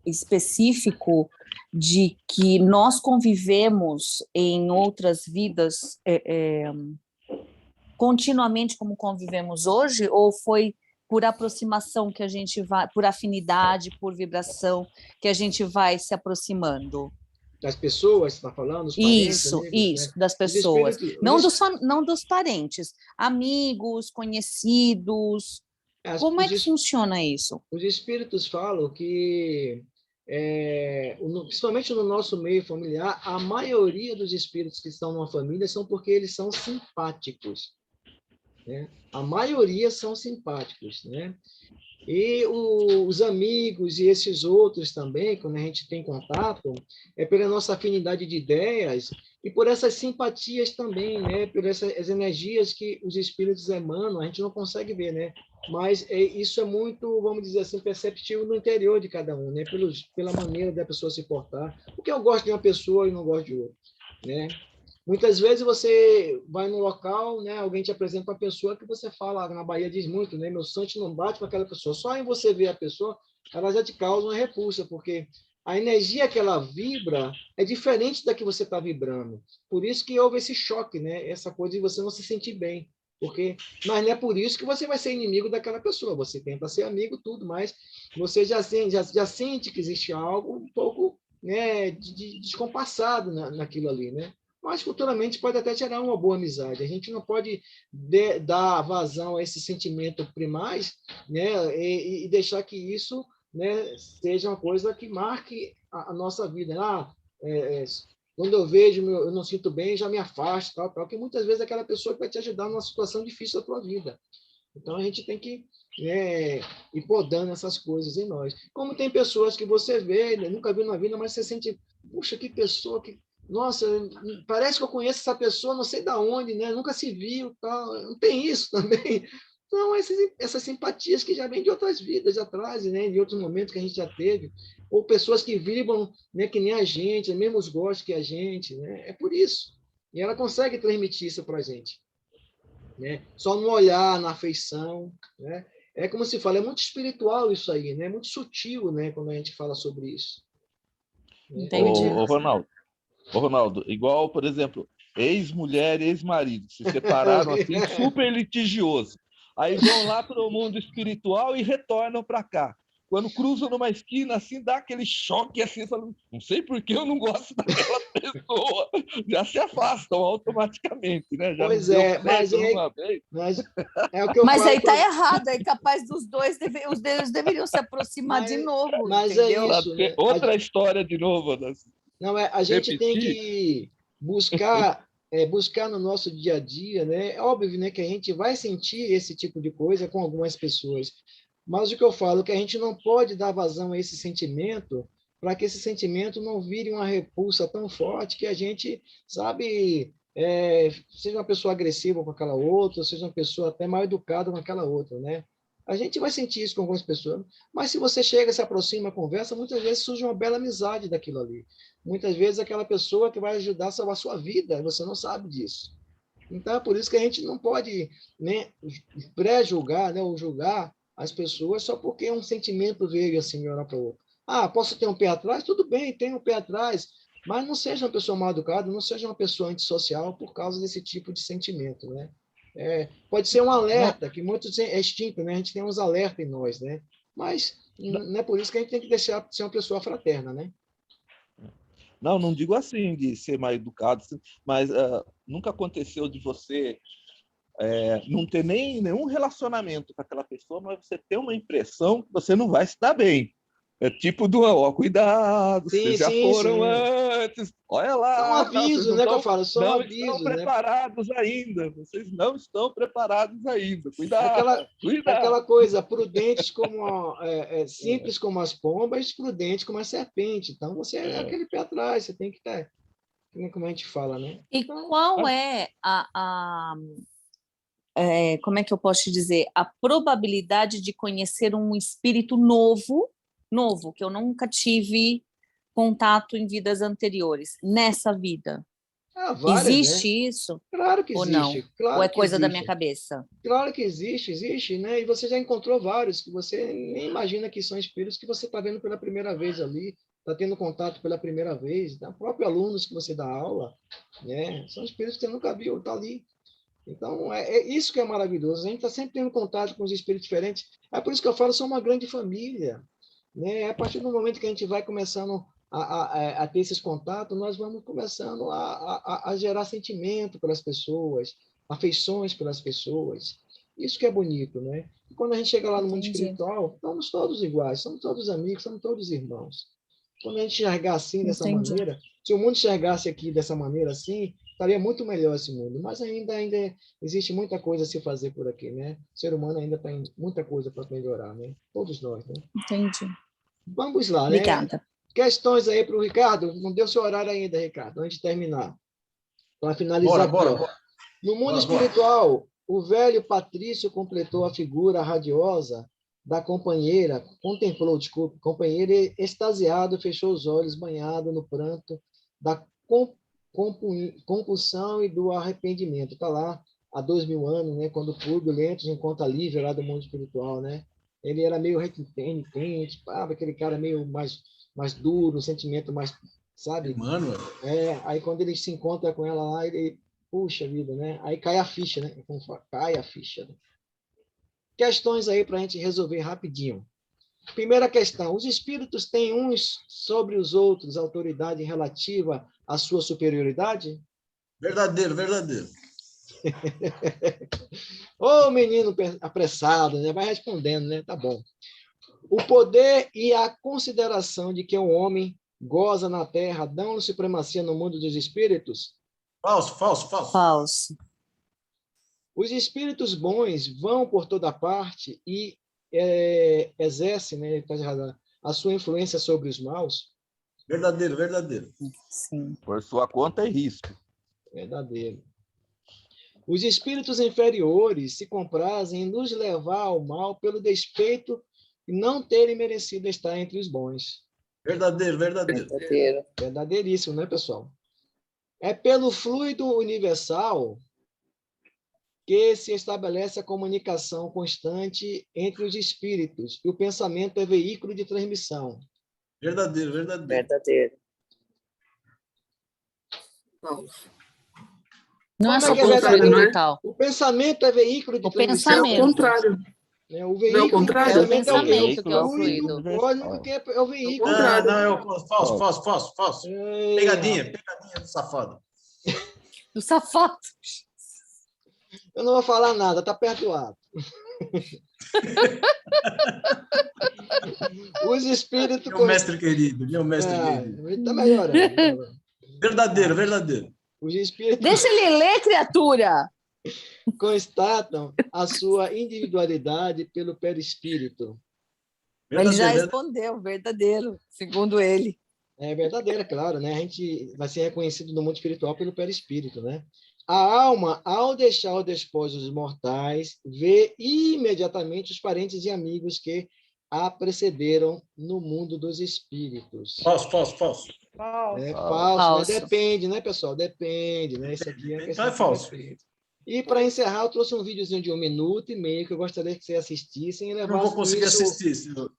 específico de que nós convivemos em outras vidas continuamente como convivemos hoje, ou foi por aproximação que a gente vai, por afinidade, por vibração, que a gente vai se aproximando? Das pessoas, você está falando? Dos parentes, isso, amigos, né? das pessoas. Não dos parentes, amigos, conhecidos. Como é que funciona isso? Os espíritos falam que, principalmente no nosso meio familiar, a maioria dos espíritos que estão numa família são porque eles são simpáticos. Né? A maioria são simpáticos, né? E os amigos e esses outros também, quando a gente tem contato, é pela nossa afinidade de ideias e por essas simpatias também, né? Por essas energias que os espíritos emanam, a gente não consegue ver, né? Mas isso é muito, vamos dizer assim, perceptível no interior de cada um, né? Pela maneira da pessoa se portar. Porque eu gosto de uma pessoa e não gosto de outra, né? Muitas vezes você vai num local, né, alguém te apresenta uma pessoa que você fala, na Bahia diz muito, né, meu santo não bate com aquela pessoa. Só em você ver a pessoa, ela já te causa uma repulsa, porque a energia que ela vibra é diferente da que você está vibrando. Por isso que houve esse choque, né, essa coisa de você não se sentir bem. Mas não é por isso que você vai ser inimigo daquela pessoa. Você tenta ser amigo, tudo, mas você já sente que existe algo um pouco, né, descompassado naquilo ali, né? Mas futuramente pode até gerar uma boa amizade. A gente não pode dar vazão a esse sentimento primais, né, e deixar que isso, né, seja uma coisa que marque a nossa vida. Quando eu vejo, eu não sinto bem, já me afasto, tal, que muitas vezes é aquela pessoa que vai te ajudar numa situação difícil da tua vida. Então, a gente tem que ir podando essas coisas em nós. Como tem pessoas que você vê, né, nunca viu na vida, mas você sente, puxa, que pessoa que... Nossa, parece que eu conheço essa pessoa, não sei de onde, né? Nunca se viu, tal. Não tem isso também. Então, essas simpatias que já vêm de outras vidas atrás, né? De outros momentos que a gente já teve. Ou pessoas que vibram, né, que nem a gente, mesmos gostos que a gente, né? É por isso. E ela consegue transmitir isso para a gente. né? Só no olhar, na afeição, né? É como se fala, é muito espiritual isso aí, né? Muito sutil, né? Quando a gente fala sobre isso. Né? Entendi. Ô, Ronaldo, igual, por exemplo, ex-mulher e ex-marido, se separaram assim, super litigioso. Aí vão lá para o mundo espiritual e retornam para cá. Quando cruzam numa esquina, assim, dá aquele choque, assim, falando, não sei por que eu não gosto daquela pessoa. Já se afastam automaticamente, né? Já Pois não deu é, certo uma vez. mas é o que eu Mas falo aí tá errado, é capaz dos dois, os deus deveriam se aproximar de novo, mas entendeu? é isso, né? Outra história de novo. Não, a gente tem Repetir. que buscar no nosso dia a dia, né? É óbvio, né, que a gente vai sentir esse tipo de coisa com algumas pessoas, mas o que eu falo é que a gente não pode dar vazão a esse sentimento para que esse sentimento não vire uma repulsa tão forte que a gente, sabe, seja uma pessoa agressiva com aquela outra, seja uma pessoa até mal educada com aquela outra, né? A gente vai sentir isso com algumas pessoas, mas se você chega, se aproxima, conversa, muitas vezes surge uma bela amizade daquilo ali. Muitas vezes aquela pessoa que vai ajudar a salvar a sua vida, você não sabe disso. Então, é por isso que a gente não pode, né, pré-julgar, né, ou julgar as pessoas só porque um sentimento veio assim de uma hora para outra. Ah, posso ter um pé atrás? Tudo bem, tenha um pé atrás, mas não seja uma pessoa mal educada, não seja uma pessoa antissocial por causa desse tipo de sentimento, né? Pode ser um alerta, que muitos é extinto, né? A gente tem uns alertas em nós, né? Mas não é por isso que a gente tem que deixar de ser uma pessoa fraterna, né? Não digo assim, de ser mais educado, mas nunca aconteceu de você não ter nenhum relacionamento com aquela pessoa, mas você ter uma impressão que você não vai se dar bem. É tipo cuidado, sim, vocês já foram antes, olha lá. São avisos, né, que eu falo, são avisos. Não estão preparados ainda, vocês não estão preparados ainda, cuidado. Aquela coisa, prudentes como, simples como as pombas, prudentes como a serpente. Então, você é aquele pé atrás, você tem que ter, como a gente fala, né? E qual é como é que eu posso te dizer, a probabilidade de conhecer um espírito novo, que eu nunca tive contato em vidas anteriores, nessa vida? Várias, existe, né? Isso? Claro que existe. Ou não? Claro ou é que coisa existe. Da minha cabeça? Claro que existe, né? E você já encontrou vários que você nem imagina que são espíritos que você está vendo pela primeira vez ali, está tendo contato pela primeira vez, né? Próprios alunos que você dá aula, né? São espíritos que você nunca viu, está ali. Então, é isso que é maravilhoso. A gente está sempre tendo contato com os espíritos diferentes. É por isso que eu falo, são uma grande família. Né? A partir do momento que a gente vai começando a ter esses contatos, nós vamos começando a gerar sentimento pelas pessoas, afeições pelas pessoas. Isso que é bonito, né? E quando a gente chega lá no mundo espiritual, estamos todos iguais, somos todos amigos, somos todos irmãos. Quando a gente enxergar assim, dessa maneira, se o mundo enxergasse aqui dessa maneira assim, estaria muito melhor esse mundo. Mas ainda existe muita coisa a se fazer por aqui, né? O ser humano ainda tem muita coisa para melhorar, né? Todos nós, né? Entendi. Vamos lá, né? Obrigada. Questões aí para o Ricardo? Não deu seu horário ainda, Ricardo, antes de terminar. Para finalizar. Bora. No mundo espiritual, o velho Patrício completou a figura radiosa da companheira, companheira extasiado, fechou os olhos, banhado no pranto da compulsão e do arrependimento. Está lá há 2000 anos, né, quando o Públio Lentz encontra alívio lá do mundo espiritual, né? Ele era meio reticente, aquele cara meio mais duro, um sentimento mais, sabe? Mano. Aí quando ele se encontra com ela lá, ele, puxa vida, né? Aí cai a ficha, né? Cai a ficha. Né? Questões aí para a gente resolver rapidinho. Primeira questão: os espíritos têm uns sobre os outros autoridade relativa à sua superioridade? Verdadeiro. Ô, menino apressado, né? Vai respondendo, né? Tá bom. O poder e a consideração de que o homem goza na Terra dão supremacia no mundo dos espíritos? Falso. Os espíritos bons vão por toda parte e exercem, né, a sua influência sobre os maus? Verdadeiro. Sim. Por sua conta e risco. Verdadeiro. Os espíritos inferiores se comprazem em nos levar ao mal pelo despeito e não terem merecido estar entre os bons. Verdadeiro. Verdadeiríssimo, né, pessoal? É pelo fluido universal que se estabelece a comunicação constante entre os espíritos, e o pensamento é veículo de transmissão. Verdadeiro, verdadeiro. Verdadeiro. Falso. Não é Como só que é controle verdadeiro? mental. O pensamento é veículo de O transmissão. É o pensamento. contrário. O Não é o veículo do contrário? É o pensamento é o quê? pensamento que é o O fluido fluido. cósmico que é o veículo. Ao contrário. Não, é o falso. Ei, Pegadinha do safado. Do safado. eu não vou falar nada, está perdoado. Os espíritos... Meu mestre querido, meu mestre querido. Está melhorando. Verdadeiro, verdadeiro. Os espíritos Deixa ele ler, criatura. constatam a sua individualidade pelo perispírito. Ele já Verdadeiro. respondeu, verdadeiro, segundo ele. É verdadeira, claro, né? A gente vai ser reconhecido no mundo espiritual pelo perispírito, né? A alma, ao deixar o despojo dos mortais, vê imediatamente os parentes e amigos que a precederam no mundo dos espíritos. Falso. É falso, Falso. né? Depende, né, pessoal? Depende, né? Isso aqui é Então é falso. E para encerrar, eu trouxe um videozinho de 1 minuto e meio que eu gostaria que vocês assistissem e Eu levassem não vou conseguir isso... assistir. Senhor.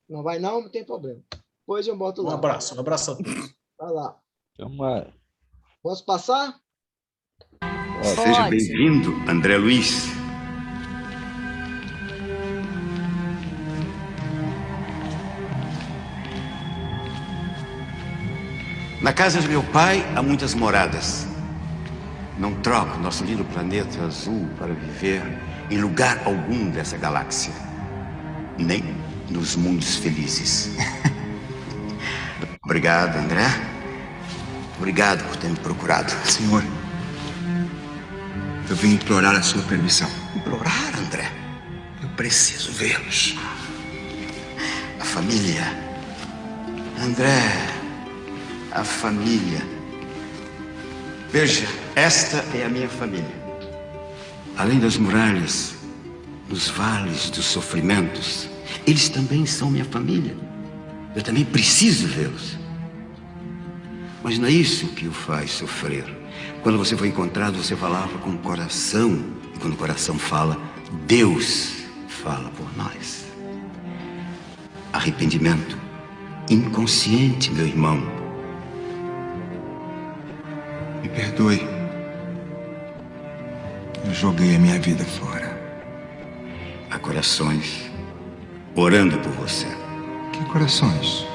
Não vai não? Não tem problema. Depois eu boto Um lá. abraço a todos. Vai lá. Chama. Posso passar? Seja Pode. bem-vindo, André Luiz. Na casa de meu pai há muitas moradas. Não troco nosso lindo planeta azul para viver em lugar algum dessa galáxia. Nem nos mundos felizes. Obrigado, André. Obrigado por ter me procurado. Senhor, eu vim implorar a sua permissão. Implorar, André? Eu preciso vê-los. A família. André, a família. Veja, esta é a minha família. Além das muralhas, nos vales dos sofrimentos, eles também são minha família. Eu também preciso vê-los. Mas não é isso que o faz sofrer. Quando você foi encontrado, você falava com o coração. E quando o coração fala, Deus fala por nós. Arrependimento inconsciente, meu irmão. Me perdoe. Eu joguei a minha vida fora. Há corações orando por você. Que corações?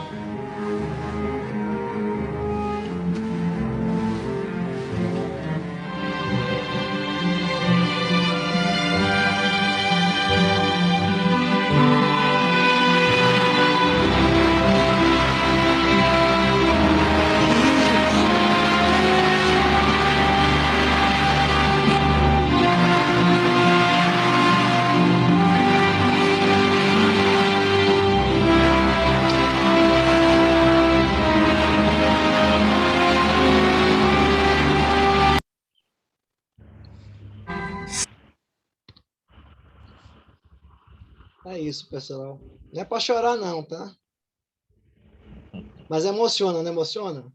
É isso, pessoal. Não é para chorar, não, tá? Mas emociona, não emociona?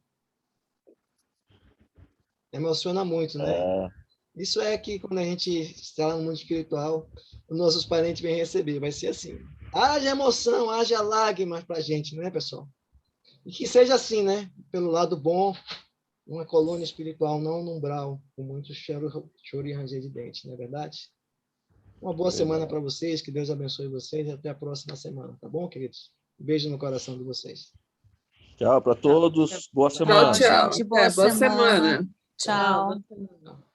Emociona muito, né? Isso é que quando a gente está no mundo espiritual, os nossos parentes vêm receber. Vai ser assim. Haja emoção, haja lágrimas para a gente, né, pessoal? E que seja assim, né? Pelo lado bom, uma colônia espiritual, não num umbral, com muito choro e ranger de dente, não é verdade? Uma boa semana para vocês, que Deus abençoe vocês e até a próxima semana, tá bom, queridos? Beijo no coração de vocês. Tchau para todos. Boa semana. Tchau, tchau. Gente, boa Boa semana. semana. Tchau. Tchau.